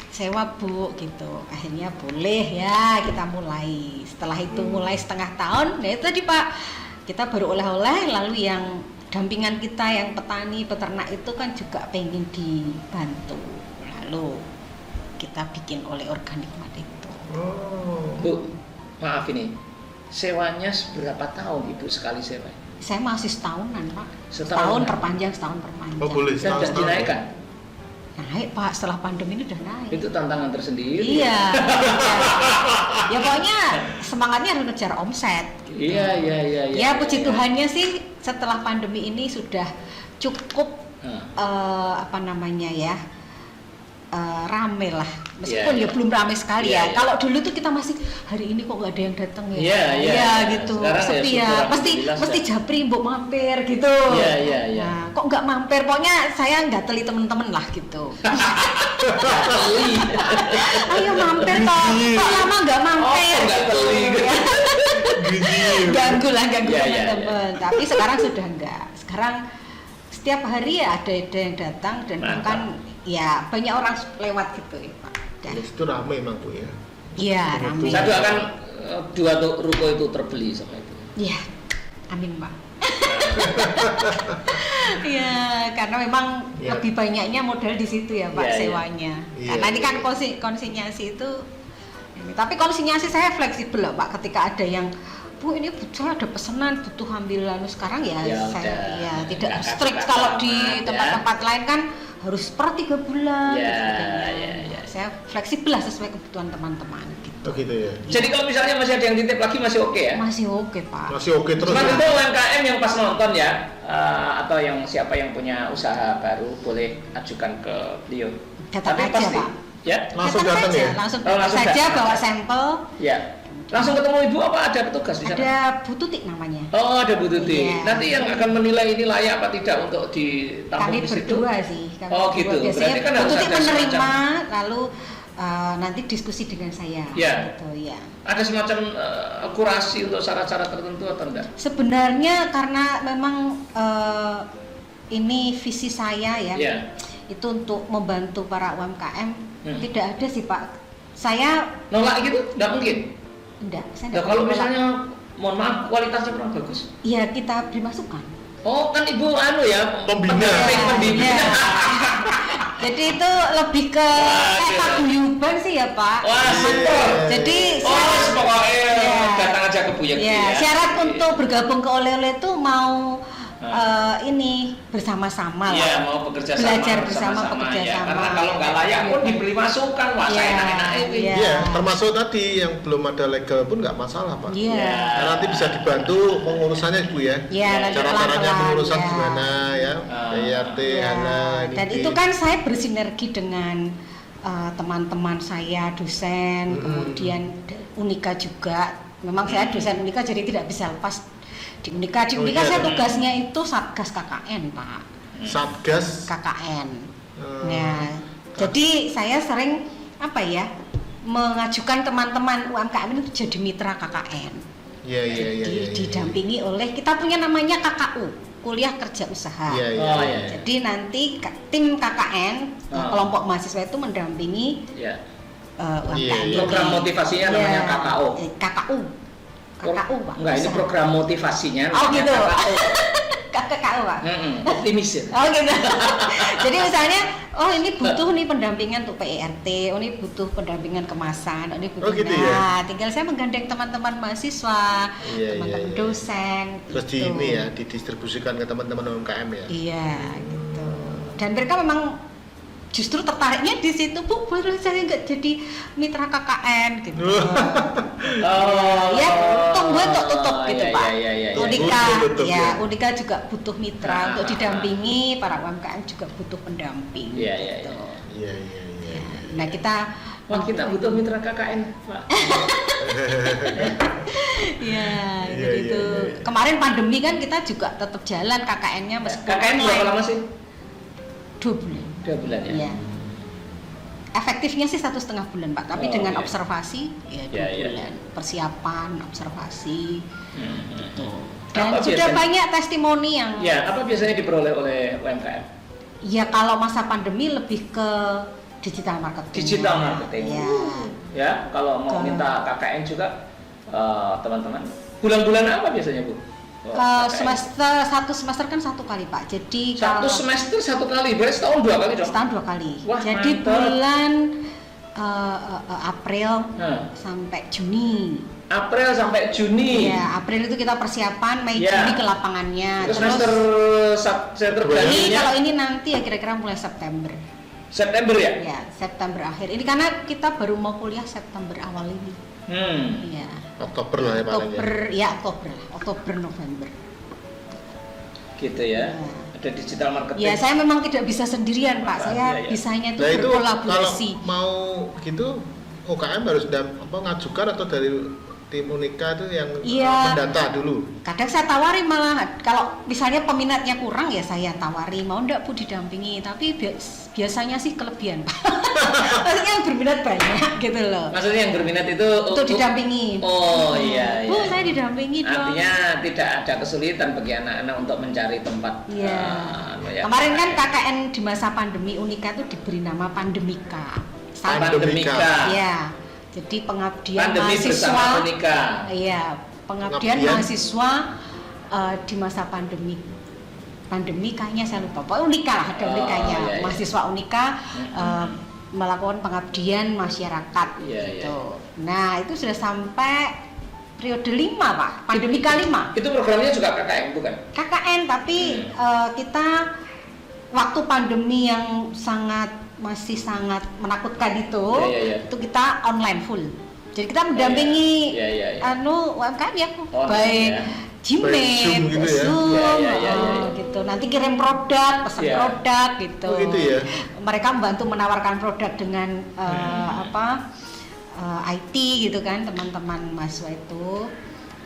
sewa, Bu, gitu. Akhirnya boleh ya, kita mulai. Setelah itu mulai setengah tahun, ya itu tadi, Pak. Kita baru oleh-oleh, lalu yang dampingan kita yang petani, peternak itu kan juga pengen dibantu. Lalu kita bikin oleh organik mat itu. Oh. Bu, maaf ini. Sewanya seberapa tahun Ibu sekali sewa? Saya masih setahunan, Pak. Setahun. Perpanjang. Oh, boleh. Dan tidak Setahun. dinaikkan? Naik, Pak, setelah pandemi ini udah naik. Itu tantangan tersendiri. Iya. Ya pokoknya semangatnya harus ngejar omset. Gitu. Iya. Ya puji Tuhannya sih setelah pandemi ini sudah cukup apa namanya ya, rame lah. Meskipun Iya, ya belum rame sekali Iya, ya. iya. Kalau dulu tuh kita masih hari ini kok nggak ada yang datang ya. Iya. Iya gitu. Sekarang ya Sepi syukur, ya. Mesti alhamdulillah, japri mbok mampir gitu. Iya. Nah, kok nggak mampir? Pokoknya saya nggak teli temen-temen lah gitu. Teli. Ayo mampir toh. Kok lama nggak mampir? Oh, nggak teli. Ganggu lah Iya, iya, teman-teman. Tapi sekarang sudah enggak. Sekarang setiap hari ya ada yang datang dan Mantap. bahkan ya banyak orang lewat gitu ya, Pak. Dan Di situ ramai emang Bu ya. iya ramai. Saya doakan dua ruko itu terbeli sama itu. Iya. Amin, Pak. Iya, karena memang Iya. lebih banyaknya modal di situ ya, Pak, Iya, iya. sewanya. Iya, Karena ini kan iya. konsinyasi itu tapi konsinyasi saya fleksibel loh, Pak, ketika ada yang Bu ini saya ada pesanan butuh ambil lalu sekarang ya, Ya saya udah. ya tidak Nggak strict kasih kalau amat, di ya. tempat-tempat lain kan harus per 3 bulan Ya, dan sebagainya. ya. Saya fleksibel lah sesuai kebutuhan teman-teman gitu. Oh gitu ya. Jadi kalau misalnya masih ada yang titip lagi masih oke ya? Masih oke, Pak. Masih oke terus. Cuma Ya? itu UMKM yang pas nonton ya, atau yang siapa yang punya usaha baru boleh ajukan ke beliau. Datang Tapi aja, pasti, Pak. ya, Langsung Datang datang saja, ya? langsung Oh, datang langsung saja datang. bawa sampel. ya. Langsung ketemu ibu apa ada petugas di sana? Ada Bu Tutik namanya. Oh, ada Bu Tuti. Iya. Nanti yang akan menilai ini layak apa tidak untuk ditampung Kami di situ. berdua sih. Kami Oh, berdua. gitu. Biasanya Berarti kan Bu harus Tutik ada menerima, semacam- lalu nanti diskusi dengan saya. Iya. Gitu, ya. Ada semacam kurasi untuk syarat-syarat tertentu atau enggak? Sebenarnya karena memang ini visi saya ya, Iya. itu untuk membantu para UMKM. Hmm. Tidak ada sih, Pak. Saya Nolak gitu? Enggak mungkin. enggak, saya Nah, enggak kalau menolak. misalnya mohon maaf kualitasnya kurang bagus. Iya, kita beri masukan. Oh, kan ibu ya, Pembina. pendamping, Iya, pembimbing. iya. Jadi itu lebih ke Waduh. paguyuban sih ya, Pak. Wah, super. Jadi Oh, pokoknya Iya. datang aja ke Bu Yekti ya, ya. syarat untuk bergabung ke oleh-oleh itu mau ini bersama-sama lah. Iya, mau bekerja sama, Belajar bersama, bekerja ya. sama. Karena kalau nggak layak pun Gitu. diberi masukan, wah saya Iya, enak-enak ini. iya. Iya, termasuk tadi yang belum ada legal pun nggak masalah, Pak. Iya. Nah, nanti bisa dibantu pengurusannya Ibu ya. Iya, nanti Cara-caranya pelan-pelan, pengurusan ya. gimana ya. PRT, Ya, HANA, ini. dan itu kan saya bersinergi dengan teman-teman saya dosen, kemudian Unika juga. Memang saya dosen Unika jadi tidak bisa lepas di Unika. Di Oh, Unika iya. saya tugasnya itu Satgas KKN, Pak. Satgas. KKN. Hmm. Nah, jadi saya sering mengajukan teman-teman UMKM itu jadi mitra KKN. Iya, iya, iya. iya, iya. Didampingi oleh kita punya namanya KKU. Kuliah Kerja Usaha. Iya, iya. Oh, iya. Jadi nanti tim KKN kelompok mahasiswa itu mendampingi Ya. UMKM. Iya, iya. Program motivasinya namanya KKO. KKU. KKU, Pak. Enggak, ini Usaha. program motivasinya Oh, namanya gitu. KKO. KKU, Pak. Optimis ya. Oh gitu. Jadi misalnya, oh ini butuh nih pendampingan untuk PERT, oh ini butuh pendampingan kemasan, oh ini butuh. Oh, gitu ya? Nah, tinggal saya menggandeng teman-teman mahasiswa, Iya, teman-teman iya, iya. dosen. Terus di gitu. ini ya, didistribusikan ke teman-teman UMKM ya. Iya, gitu. Dan mereka memang justru tertariknya di situ, Bu, boleh saya nggak jadi mitra KKN gitu. Ya, tunggu untuk tutup gitu, iya, Pak. iya, iya, iya. Unika, Tutup, ya, ya. Unika juga butuh mitra untuk didampingi, para UMKM juga butuh pendamping. Iya, iya, gitu. iya. Iya, iya, iya. Ya, nah kita, Wah, kita butuh mitra KKN, Pak. ya, Iya, gitu. iya, iya. Kemarin pandemi kan kita juga tetap jalan KKN-nya meskipun KKN berapa online. lama sih? 2 bulan. 2 bulan ya. Iya. Efektifnya sih 1,5 bulan, Pak. Tapi Oh, dengan iya. observasi ya 2 Iya, iya. bulan. Persiapan, observasi. Gitu. Dan Apa sudah biasanya- banyak testimoni yang Ya, apa biasanya diperoleh oleh UMKM? ya kalau masa pandemi lebih ke digital marketing. Digital marketing. Ya. Ya, kalau mau Ke- minta KKN juga teman-teman. Bulan-bulan apa biasanya, Bu? KKN? Satu semester kan 1 kali, Pak. Jadi Satu kalau semester 1 kali, berarti setahun 2 kali dong. setahun 2 kali. Wah, Jadi mantap. bulan April Nah, sampai Juni. April sampai Juni. Ya, April itu kita persiapan, Mei Ya. Juni ke lapangannya. Terus semester ini gantinya kalau ini nanti ya kira-kira mulai September. September ya? Ya, September akhir. Ini karena kita baru mau kuliah September awal ini. Ya. Oktober lah ya paling ya. Oktober, ya Oktober lah. Oktober November. Gitu ya. Ya. Ada digital marketing. Ya, saya memang tidak bisa sendirian, Pak. Saya Iya, iya. bisanya itu Nah itu kalau berkolaborasi. mau gitu UKM harus ngajukan atau dari tim Unika itu yang Iya. mendata dulu. Kadang saya tawari malah, kalau misalnya peminatnya kurang ya saya tawari, mau enggak Bu didampingi, tapi biasanya sih kelebihan Pak. Maksudnya yang berminat banyak gitu loh. Maksudnya yang berminat itu Untuk didampingi. Oh iya, iya. Bu, saya didampingi dong. Artinya tidak ada kesulitan bagi anak-anak untuk mencari tempat. Iya. Ya, Kemarin kan KKN di masa pandemi Unika itu diberi nama Pandemika. Pandemika. Iya. Jadi pengabdian Pandemi mahasiswa. bersama Unika. Iya, pengabdian Pengabdian. mahasiswa di masa pandemi. Pandemi kayaknya saya lupa. Pokoknya Unika lah, ada Oh, Unikanya. iya, iya. Mahasiswa Unika melakukan pengabdian masyarakat Iya, gitu. Nah, itu sudah sampai periode 5, Pak. Pandemika 5. Itu programnya juga KKN bukan? KKN, tapi kita waktu pandemi yang masih sangat menakutkan itu, Iya, iya. itu kita online full. Jadi kita mendampingi Iya, iya, iya. UMKM ya, Online, baik ya. Gmail, Baik Zoom gitu ya? Zoom, Iya, iya, iya, iya. gitu. Nanti kirim produk, pesan Iya. produk gitu. Oh, gitu ya? Mereka membantu menawarkan produk dengan IT gitu kan, teman-teman mahasiswa itu.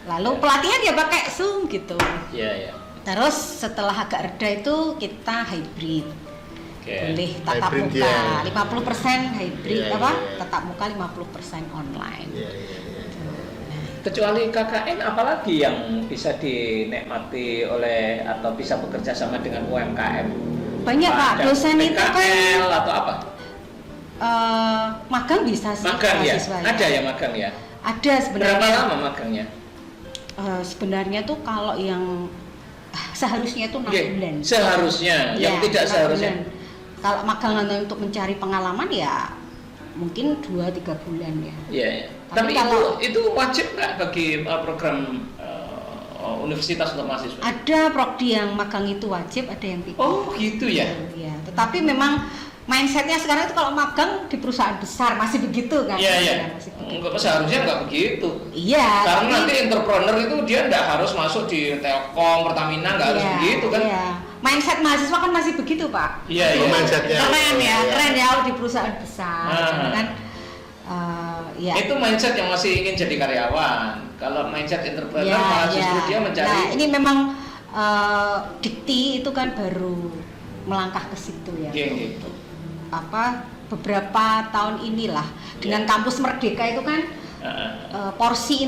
Lalu pelatihan ya pakai Zoom gitu. Iya, iya. Terus setelah agak reda itu kita hybrid. Oke. Boleh tatap Hybrid, muka, ya. 50% hybrid Iya, apa? iya, iya. Tatap muka 50% online. Iya, iya, iya. Kecuali KKN apalagi yang bisa dinikmati oleh atau bisa bekerja sama dengan UMKM? Banyak Pak, Ada dosen itu kan PKL atau apa? magang bisa sih Magang ya? mahasiswa Ada ya magang ya? Ada sebenarnya. Berapa lama magangnya? Sebenarnya tuh kalau yang seharusnya itu 6 Oke, bulan. seharusnya, yang Ya, tidak 6 seharusnya. bulan. Kalau magang untuk mencari pengalaman ya mungkin 2-3 bulan ya. Iya, iya. Tapi Tapi kalau- itu wajib nggak bagi program universitas untuk mahasiswa. Ada prodi yang magang itu wajib, ada yang tidak. Oh gitu ya. Ya, tetapi memang mindsetnya sekarang itu kalau magang di perusahaan besar masih begitu kan? Iya iya. Masih begitu. Enggak, seharusnya nggak begitu. Iya. Karena tapi- nanti entrepreneur itu dia nggak harus masuk di Telkom, Pertamina, nggak harus Iya, begitu kan? Iya. Mindset mahasiswa kan masih begitu Pak. Iya Oh, iya. mindsetnya. Keren ya, Iya. keren ya kalau di perusahaan besar, Ah. kan? Ya. Itu mindset yang masih ingin jadi karyawan. Kalau mindset entrepreneur Ya, malah ya. justru dia mencari. Nah, ini memang dikti itu kan baru melangkah ke situ ya. Iya, iya. Apa beberapa tahun inilah dengan kampus Merdeka itu kan porsi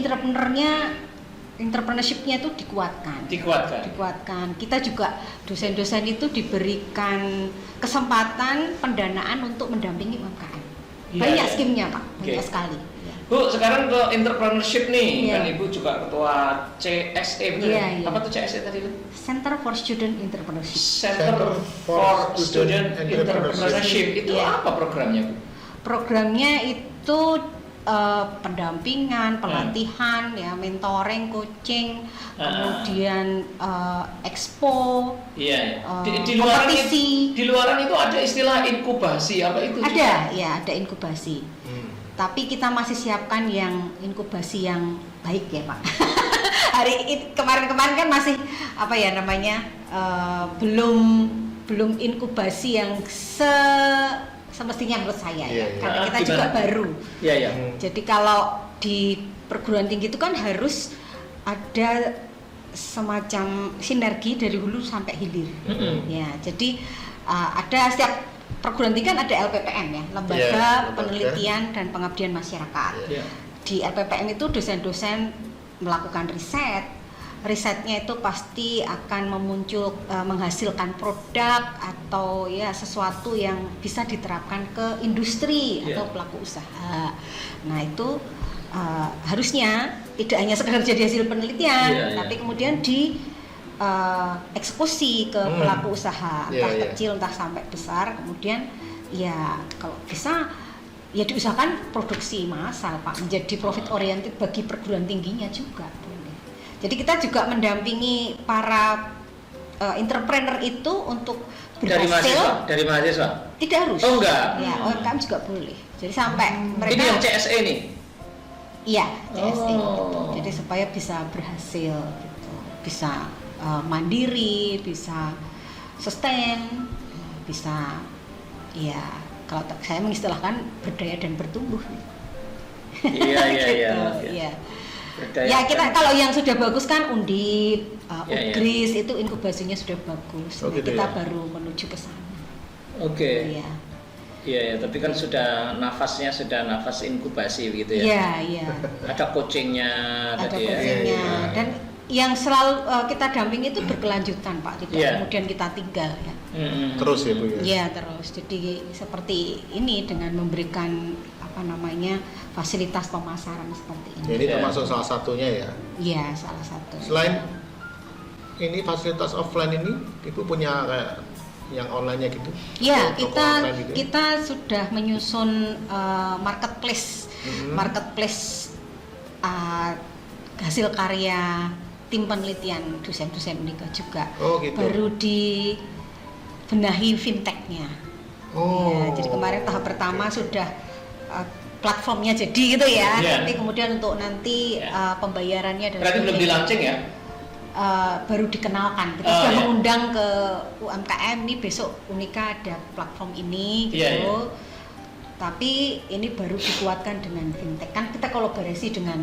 entrepreneurship-nya itu dikuatkan. Dikuatkan. Kita juga dosen-dosen itu diberikan kesempatan pendanaan untuk mendampingi UMKM. Iya, Banyak iya. skimnya Pak, banyak Oke. sekali. Bu, sekarang ke entrepreneurship nih, Iya. kan Ibu juga ketua CSE, betul Iya, ya? iya. Apa tuh CSE tadi itu? Center for Student Entrepreneurship. Center for Student Entrepreneurship. Itu Iya. apa programnya, Bu? Programnya itu pendampingan, pelatihan, ya, mentoring, coaching, kemudian expo, Iya, iya. Di kompetisi. luaran itu ada istilah inkubasi, apa itu? Ada, ya, ada inkubasi. Tapi kita masih siapkan yang inkubasi yang baik ya Pak. Kemarin-kemarin kan masih apa ya namanya belum inkubasi yang semestinya menurut saya Iya, ya. iya. Karena kita Gimana? juga baru. Iya, iya. Jadi kalau di perguruan tinggi itu kan harus ada semacam sinergi dari hulu sampai hilir. Ya, jadi ada setiap perguruan tinggi kan ada LPPM ya, Lembaga Lembaga Penelitian dan Pengabdian Masyarakat. Iya. Di LPPM itu dosen-dosen melakukan risetnya itu pasti akan menghasilkan produk atau ya sesuatu yang bisa diterapkan ke industri Iya. atau pelaku usaha. Nah itu harusnya tidak hanya sekedar jadi hasil penelitian, Iya, iya. tapi kemudian eksekusi ke pelaku usaha, Iya, entah iya. kecil entah sampai besar, kemudian ya kalau bisa ya diusahakan produksi massal Pak, menjadi profit oriented bagi perguruan tingginya juga boleh. Jadi kita juga mendampingi para entrepreneur itu untuk Dari berhasil. mahasiswa? Dari mahasiswa? Tidak harus. Oh, enggak. Ya, UMKM juga boleh. Jadi sampai mereka Ini yang CSE nih? Iya, CSE. Oh. Jadi supaya bisa berhasil gitu. Bisa mandiri, bisa sustain, bisa ya kalau saya mengistilahkan berdaya dan bertumbuh. Iya, iya, iya. Gitu, iya. Berdaya Ya kita dan- kalau yang sudah bagus kan Undip, Ya, ya. Ugris itu inkubasinya sudah bagus. Oh, Nah, gitu kita ya? baru menuju ke sana. Oke. Iya. Iya, ya, tapi kan sudah nafasnya sudah nafas inkubasi begitu ya. Iya, iya. Ada coachingnya Ada tadi ya. coachingnya Iya, iya. dan yang selalu kita dampingi itu berkelanjutan Pak, tidak Iya. kemudian kita tinggal ya. Terus ya Bu ya. Iya terus. Jadi seperti ini dengan memberikan apa namanya fasilitas pemasaran seperti ini. Ya, ini Iya. termasuk salah satunya ya. Iya salah satu. Selain ini fasilitas offline ini, Ibu punya kayak yang online-nya gitu? Ya, Toko kita online gitu ya? kita sudah menyusun marketplace, marketplace hasil karya tim penelitian dosen-dosen Unika juga. Oh, gitu. Baru dibenahi fintechnya. Oh. Ya, jadi kemarin tahap pertama sudah platformnya jadi gitu ya. Iya. Tapi kemudian untuk nanti Ya. pembayarannya dan Berarti belum di sebagainya. launching ya? Baru dikenalkan. Kita Oh, sudah iya. mengundang ke UMKM nih besok Unika ada platform ini gitu. Iya, iya. Tapi ini baru dikuatkan dengan fintech. Kan kita kolaborasi dengan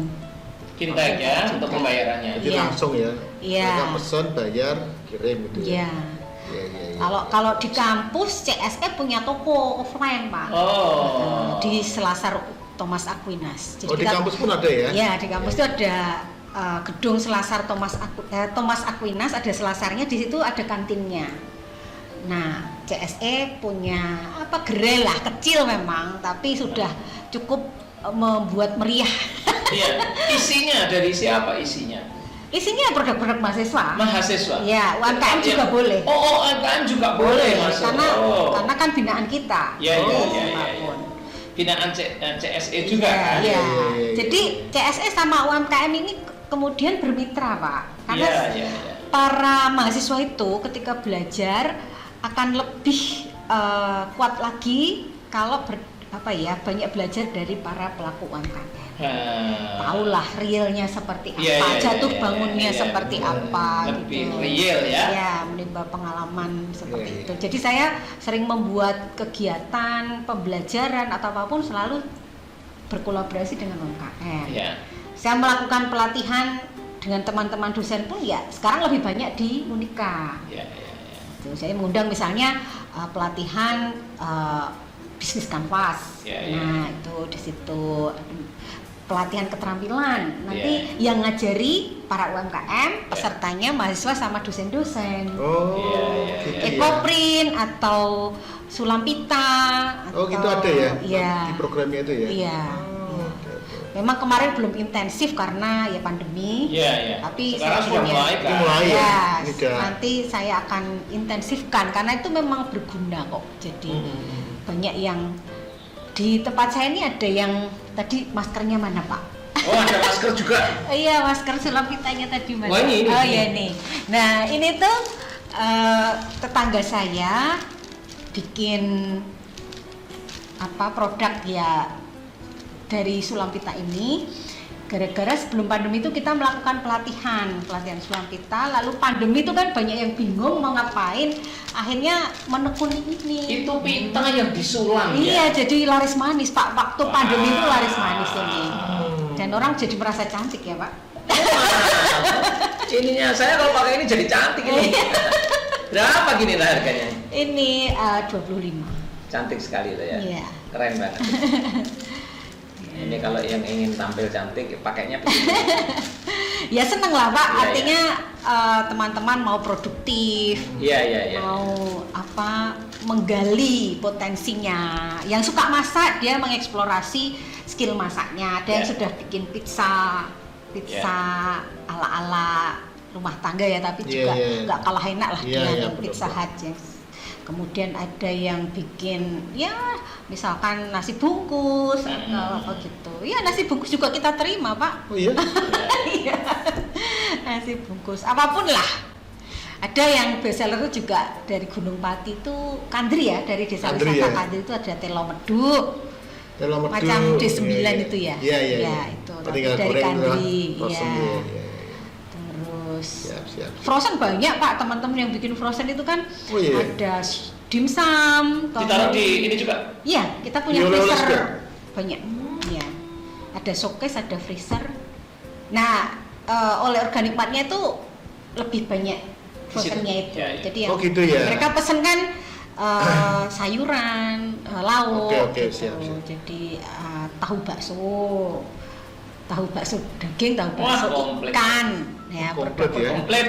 Fintech ya Juga. untuk pembayarannya. Jadi Iya. langsung ya? Iya. Mereka pesan, bayar, kirim gitu ya? ya. Iya, iya, iya. Kalau di kampus CSE punya toko offline Pak. Oh. Di Selasar Thomas Aquinas. Oh, di kampus pun ada ya? Ya, di kampus itu ada gedung Selasar Thomas Aquinas, ada selasarnya, di situ ada kantinnya. Nah, CSE punya gerai lah, kecil memang, tapi sudah cukup membuat meriah. Iya. Isinya dari siapa isinya? Isinya produk-produk mahasiswa. Mahasiswa. Ya, UMKM juga boleh. Oh, UMKM juga boleh masuk. Karena kan binaan kita. Iya, iya, Jadi, iya, iya. apapun. Binaan CSE juga kan? Iya. Iya, iya, iya. Jadi CSE sama UMKM ini kemudian bermitra Pak, karena Iya. para mahasiswa itu ketika belajar akan lebih kuat lagi kalau banyak belajar dari para pelaku UMKM. Tahulah realnya seperti apa, jatuh bangunnya seperti apa, lebih gitu. real ya. Ya, menimba pengalaman seperti itu. Jadi saya sering membuat kegiatan pembelajaran atau apapun selalu berkolaborasi dengan UMKM. Iya. Saya melakukan pelatihan dengan teman-teman dosen pun ya sekarang lebih banyak di Unika. Iya. Saya mengundang misalnya pelatihan bisnis kanvas. Nah, itu di situ pelatihan keterampilan. Nanti yang ngajari para UMKM, pesertanya mahasiswa sama dosen-dosen. Gitu Ekoprint atau Sulampita atau gitu ada ya? Iya. Di programnya itu ya? Iya. Oke. Memang kemarin belum intensif karena ya pandemi. Iya. Tapi sekarang saya sudah punya- mulai kan. Itu mulai ya? Ya, Ini udah. nanti saya akan intensifkan karena itu memang berguna kok. Jadi banyak yang di tempat saya ini ada yang tadi maskernya mana Pak? Oh, ada masker juga. Iya, masker Sulampitanya tadi mana? Oh, ini. Oh ya nih. Nah ini tuh tetangga saya bikin produk ya dari Sulampita ini. Gara-gara sebelum pandemi itu kita melakukan pelatihan Sulampita, lalu pandemi itu kan banyak yang bingung mau ngapain, akhirnya menekuni ini. Itu pita yang disulam Iya, ya. jadi laris manis Pak, waktu pandemi itu laris manis ini. Dan orang jadi merasa cantik ya Pak. Ininya saya kalau pakai ini jadi cantik ini. Berapa gini lah harganya? Ini 25. Cantik sekali loh ya. Iya. Keren banget. Ini kalau yang ingin tampil cantik pakainya begini. Ya seneng lah Pak, Iya, artinya teman-teman mau produktif, Iya. mau menggali potensinya. Yang suka masak dia mengeksplorasi skill masaknya. Ada yang Iya. sudah bikin pizza ala-ala rumah tangga ya, tapi juga nggak kalah enak lah dengan Pizza Hut ya. Kemudian ada yang bikin ya misalkan nasi bungkus atau apa gitu. Ya nasi bungkus juga kita terima Pak. Oh iya? Iya. Nasi bungkus apapun lah. Ada yang bestseller itu juga dari Gunung Pati itu Kandri ya, dari desa Kandri, wisata ya. Kandri itu ada telo meduk. Telo meduk. Macam D9 itu ya. Iya. Ya, itu Tinggal dari goreng Kandri. frozen Iya. ya. Terus Siap. frozen banyak Pak, teman-teman yang bikin frozen itu kan Oh, iya. ada dimsum. Ditaruh di ini juga. Iya, kita punya Di oleh-oleh freezer juga? banyak. Iya. Ada showcase, ada freezer. Nah, oleh organik martnya itu lebih banyak frozennya itu. Ya. Jadi yang gitu ya? mereka pesen kan sayuran, lauk. Oke, gitu. siap. Jadi tahu bakso daging, tahu Wah, bakso komplit. ikan. Ya, Komplit produk ya? Komplit.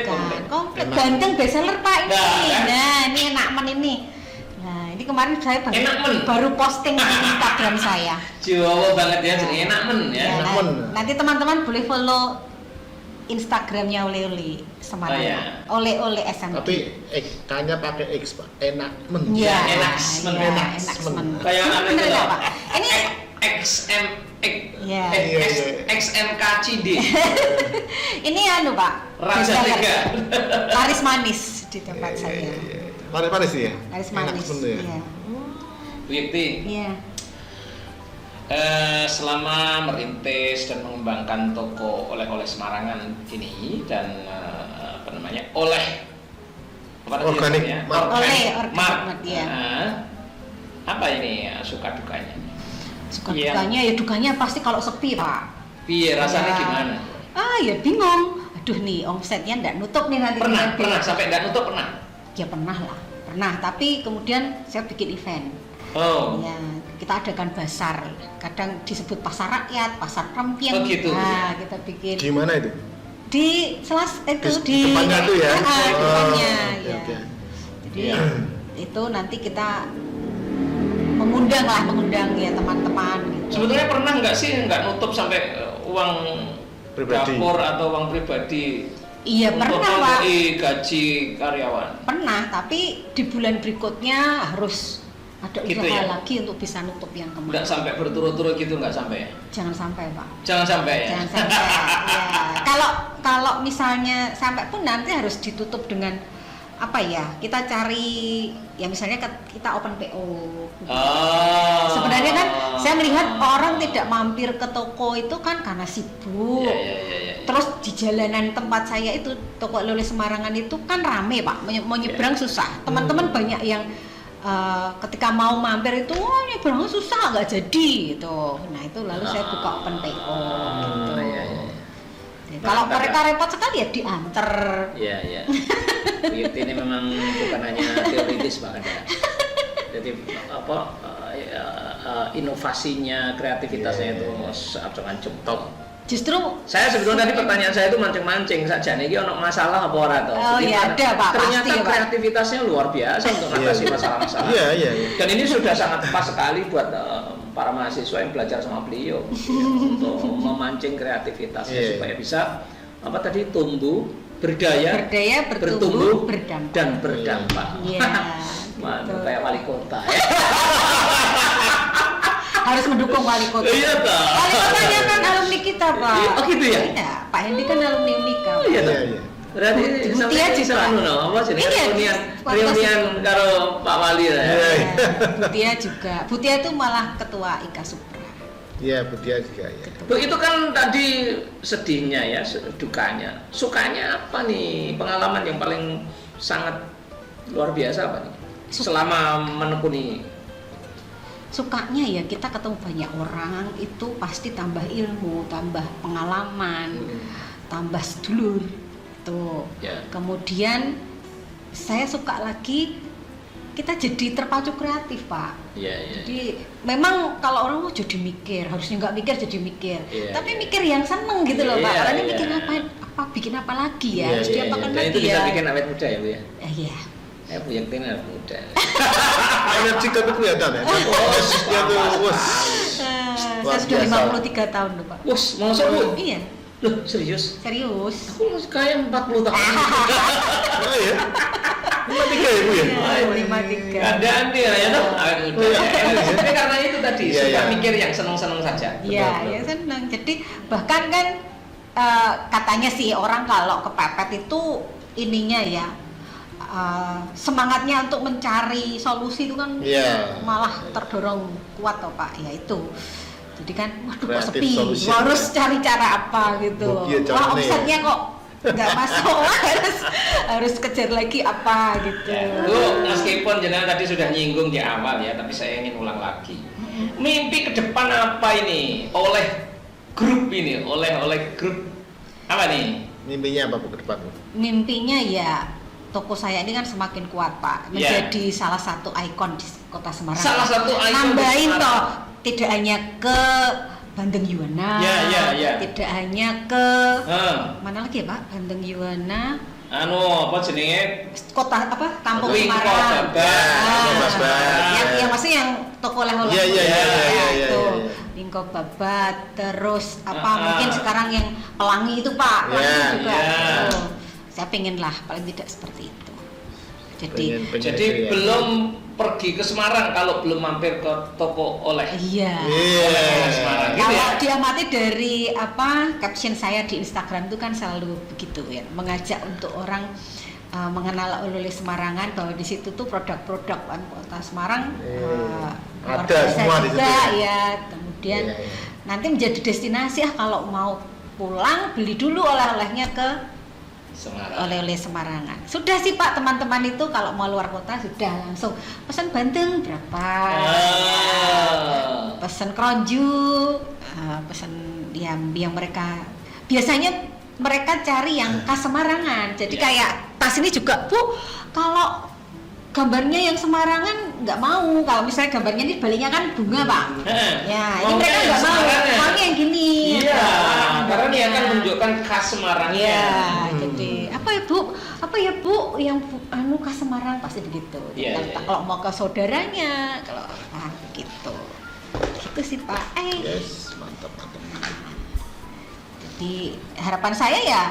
Komplit. Enak. Ganteng bestseller Pak ini. Nah, Nah, ini enak men ini. Nah, ini kemarin saya Enak men. baru posting di Instagram saya. Jawa banget ya, jadi enak men ya. Ya, Enak nah, men. nanti teman-teman boleh follow Instagramnya Oleh-oleh Semarang. Oh, iya. Oleh-oleh SMG. Tapi K-nya pakai X Pak. Enak men. Iya, enak iya, men. enak Enak men. men. Kayak anu Bener itu nggak, loh. Pak? Ini Iya. XMK Cinde. ini anu Pak. Rasa bestseller. tiga. Laris manis di tempat saya. Manis ya? Laris Enak manis. men ya? Iya. Bu Yekti, Iya. selama merintis dan mengembangkan toko oleh-oleh Semarangan ini dan oleh Organik ya? Mart. Oleh Organik Mart. Mart, ya. Apa ini suka dukanya? Suka Iya. dukanya pasti kalau sepi Pak. Piye rasanya Ya. gimana? Ya bingung. Aduh nih omsetnya nggak nutup nih nanti. Pernah sampai nggak nutup pernah? Ya pernah lah. Pernah, tapi kemudian saya bikin event. Oh. Ya, kita adakan basar. Kadang disebut pasar rakyat, pasar Krempiang. Oh, gitu. Nah, kita bikin Di mana itu? di Di depannya tuh ya? Di depannya Oke, ya. oke. Jadi itu nanti kita mengundang ya teman-teman gitu. Sebetulnya pernah nggak sih nggak nutup sampai uang Pribadi. dapur atau uang pribadi? Iya untuk pernah Pak. memenuhi gaji karyawan. Pernah, tapi di bulan berikutnya harus ada Gitu usaha ya? lagi untuk bisa nutup yang Nggak kemarin. sampai berturut-turut gitu nggak sampai ya? Jangan sampai Pak. Jangan sampai ya. Jangan sampai. Ya. kalau misalnya sampai pun nanti harus ditutup dengan apa ya? Kita cari ya misalnya kita open PO. Sebenarnya kan saya melihat orang tidak mampir ke toko itu kan karena sibuk. Terus di jalanan tempat saya itu toko oleh-oleh Semarangan itu kan rame Pak, mau nyebrang susah. Teman-teman banyak yang ketika mau mampir itu nyebrangnya susah nggak jadi gitu. Nah itu lalu saya buka open PO. Gitu. Kalau mereka repot sekali ya diantar. Iya. Beauty ini memang bukan hanya teoritis Pak ada. Jadi inovasinya, kreativitasnya itu acung-acung top. Justru Saya sebetulnya tadi pertanyaan saya itu mancing-mancing saja nih, ono masalah apa ora toh? Oh iya ada Pak, ternyata pasti, kreativitasnya luar biasa untuk mengatasi masalah-masalah. Iya. Dan ini sudah sangat pas sekali buat para mahasiswa yang belajar sama beliau untuk memancing kreativitasnya supaya bisa tumbuh, berdaya, bertumbuh, berdampak. dan berdampak. Iya. Mantap, kayak wali kota ya. Harus mendukung wali kota. Iya toh. Wali kotanya kan alumni kita Pak. Oh gitu ya? Iya, Pak Hendi kan alumni Unika. Oh iya toh. Iya. Berarti Butia juga. apa jenenge reunian karo Pak Wali ya. Butia juga. Butia itu malah ketua Ika Supra. Iya, Budia juga ya. Bu, itu kan tadi sedihnya ya, dukanya. Sukanya apa nih? Pengalaman yang paling sangat luar biasa apa nih? Selama menekuni. Sukanya ya kita ketemu banyak orang, itu pasti tambah ilmu, tambah pengalaman, tambah sedulur. Tuh. Ya. Kemudian saya suka lagi kita jadi terpacu kreatif Pak. Iya. Jadi memang kalau orang mau jadi mikir, harusnya nggak mikir jadi mikir. Iya, Tapi iya. mikir yang seneng gitu loh Pak. Iya, Orang ini iya. mikir apa bikin apa lagi ya? Iya, Harus iya, diapakan Dan lagi itu bisa ya? bikin awet muda ya Bu ya. Iya. Bu yang ini awet muda. Energi itu kelihatan ya. Prosesnya tuh, wes. Saya sudah 53 tahun loh Pak. Wus, masuk Bu? Iya, Loh, serius? serius. Aku masih kayak 40 tahun. Oh ya. 53 ya Bu ya? Iya, 53. Keadaan dia ya toh, awet muda. Tapi karena itu tadi Iya, suka iya. mikir yang seneng-seneng saja. Iya, Betul. ya senang. Jadi bahkan kan katanya sih orang kalau kepepet itu ininya ya semangatnya untuk mencari solusi itu kan Iya. malah terdorong kuat toh Pak. Ya itu. Jadi kan waduh kok Creative sepi, solution, harus ya. cari cara apa gitu. Bobby aja Wah, nih. omsetnya kok nggak masuk, harus kejar lagi apa gitu. Ya, Bu, meskipun jenengan tadi sudah nyinggung di awal ya, tapi saya ingin ulang lagi. Mimpi ke depan apa ini? Oleh grup ini, oleh grup apa nih? Mimpinya apa Bu ke depan Bu? Mimpinya ya toko saya ini kan semakin kuat Pak, menjadi salah satu ikon di Kota Semarang. Salah satu ikon di Nambahin Semarang. toh, tidak hanya ke Bandeng Yuwana, Ya. tidak hanya ke mana lagi ya Pak? Bandeng Yuwana, Apa jenenge? kota apa? Kampung Wingko Semarang. Babat. Yang maksudnya yang toko oleh-oleh. Iya, Itu. iya. Wingko Babat, terus apa mungkin Ah. sekarang yang Pelangi itu Pak, Pelangi Iya, juga. iya. Tuh. Saya pengen lah paling tidak seperti itu. Jadi Pengen Jadi itu ya. belum pergi ke Semarang kalau belum mampir ke toko oleh. iya. Oleh Semarang gitu Kalau ya. diamati dari caption saya di Instagram itu kan selalu begitu ya, mengajak untuk orang mengenal oleh Semarangan, bahwa di situ tuh produk-produk Kota Semarang luar Ada biasa semua di situ juga ya? ya. Kemudian Iya, iya. nanti menjadi destinasi kalau mau pulang beli dulu oleh-olehnya ke Semarang. oleh-oleh Semarangan. Sudah sih Pak, teman-teman itu kalau mau luar kota sudah langsung pesan bandeng berapa, pesan keronju, pesan yang mereka biasanya mereka cari yang khas Semarangan. Jadi Ya. kayak tas ini juga Bu, kalau gambarnya yang Semarangan nggak mau. Kalau misalnya gambarnya ini baliknya kan bunga Pak. Ya, ini Maunya mereka yang nggak mau. Semarangan. Maunya yang gini. Iya, karena dia akan gambarnya. menunjukkan khas Semarangnya. Iya, jadi apa ya Bu? Apa ya Bu yang khas Semarang pasti begitu. Iya, Kita iya. kalau mau ke saudaranya, kalau gitu. Gitu sih Pak. Yes, mantap. Jadi harapan saya ya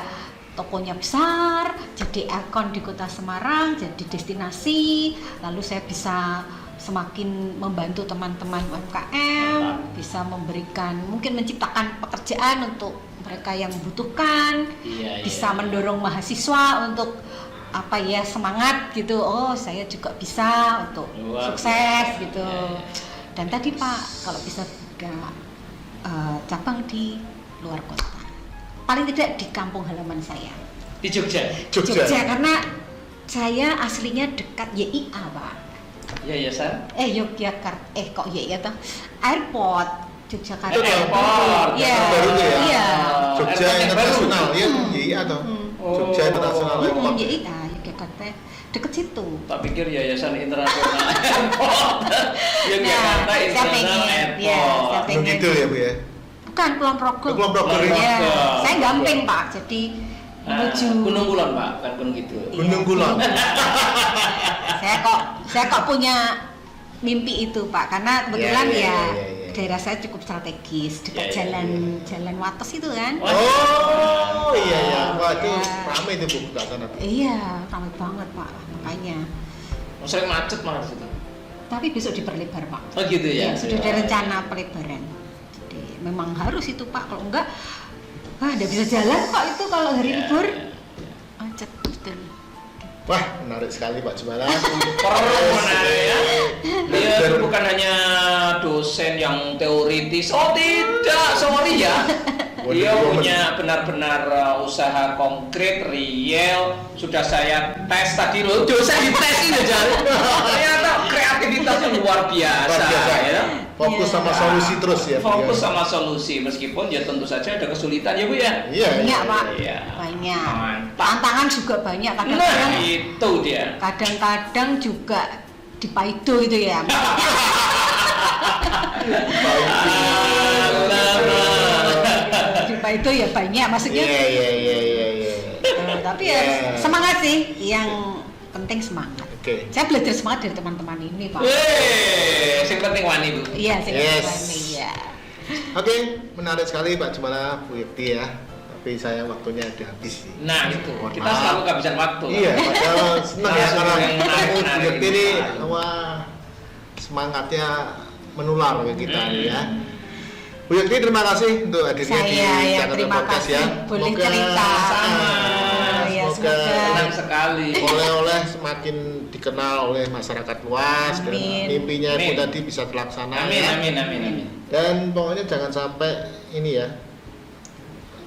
tokonya besar, jadi ikon di Kota Semarang, jadi destinasi, lalu saya bisa semakin membantu teman-teman UMKM, bisa memberikan, mungkin menciptakan pekerjaan untuk mereka yang membutuhkan, bisa mendorong mahasiswa untuk semangat gitu. Oh, saya juga bisa untuk sukses gitu. Dan tadi Pak, kalau bisa juga cabang di luar kota, paling tidak di kampung halaman saya Di Jogja. karena saya aslinya dekat YIA Pak. Yayasan? Yogyakarta. Kok YIA toh? Airport Yogyakarta. Itu Airport. Iya. baru tuh ya? Iya. Jogja Airport yang Internasional baru. ya, YIA toh. Jogja Internasional Airport. YIA Yogyakarta deket situ. Tak pikir Yayasan Internasional Airport. Yogyakarta saya International pengen, Airport. ya, saya Gunung Kidul ya Bu ya? Bukan Kulon Progo. Kulon Progo. Iya. Progo. Saya Gamping Pak, jadi menuju Gunung Kulon Pak, bukan Gunung Kidul. Iya. Gunung Kulon. saya kok punya mimpi itu Pak, karena kebetulan Iya. daerah saya cukup strategis, dekat Iya. jalan Wates itu kan. Oh iya. Wah itu Iya. ramai itu Bu ke sana. Iya, ramai banget Pak, makanya. Sering macet malah di situ. Tapi besok diperlebar Pak. Oh gitu ya. Ya, sudah ada rencana pelebaran. Jadi memang harus itu Pak, kalau enggak nggak bisa jalan Pak itu kalau hari libur. Macet betul. Wah menarik sekali Pak Jumala. Perlu menarik ya. Dia itu bukan hanya dosen yang teoritis. Oh tidak, sorry ya. Dia punya benar-benar usaha konkret, real. Sudah saya tes tadi loh, dosen dites ini jadi. Ternyata kreativitasnya luar biasa. Ya. Fokus sama solusi terus ya. Fokus sama solusi, meskipun ya tentu saja ada kesulitan ya Bu ya. Iya. Banyak Pak, Iya. banyak. Mantap. Tantangan juga banyak Nah kadang-kadang. itu dia. Kadang-kadang juga di Paido itu ya. Di Paido ya banyak maksudnya. Iya. Tapi ya semangat sih, yang penting semangat. Oke. Saya belajar semangat dari teman-teman ini Pak. Yang penting wani Bu. Iya, saya Yes. ini ya. Oke, menarik sekali Pak Jumala, Bu Yekti ya. Tapi saya waktunya udah habis sih. Nah itu, Mohon kita maaf. selalu kehabisan waktu. Iya, padahal senang ya karena Yang menarik, Bu menarik Yekti ini ini. wah semangatnya menular ke kita nih ya. Bu Yekti terima kasih untuk hadirnya di Saya ya Jakarta terima Podcast kasih ya. boleh Semoga cerita. sama. Ya, semoga Senang sekali. oleh-oleh semakin dikenal oleh masyarakat luas dan Amin. mimpinya Ibu Amin. tadi bisa terlaksana Amin, ya. amin. Dan pokoknya jangan sampai ini ya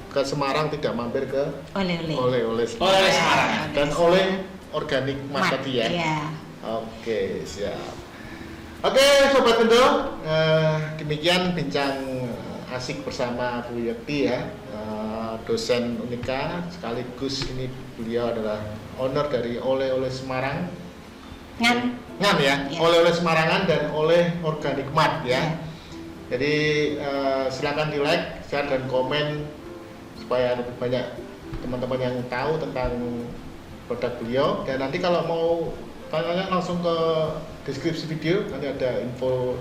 ke Semarang tidak mampir ke Oleh-oleh. oleh-oleh Oleh Semarang. dan oleh organik Mas Mat, tadi ya. iya. Oke, siap. Oke, Sobat Pendo, demikian bincang asik bersama Bu Yekti ya, dosen Unika, sekaligus ini beliau adalah owner dari Oleh-oleh Semarang. Ngan. Ngan ya, Ya. Oleh-oleh Semarangan dan oleh Organik Mart ya. Ya. Jadi silakan di like, share dan komen supaya lebih banyak teman-teman yang tahu tentang produk beliau. Dan nanti kalau mau tanya langsung ke deskripsi video, nanti ada info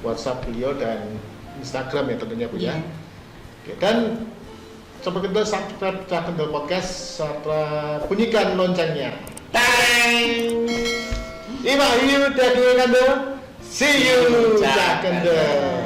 WhatsApp beliau dan Instagram ya tentunya Bu ya. Iya. Oke, dan seperti itu subscribe Cak Kendel Podcast serta bunyikan loncengnya. Tang. Ima hiu dari Kendel. See you Cak Kendel.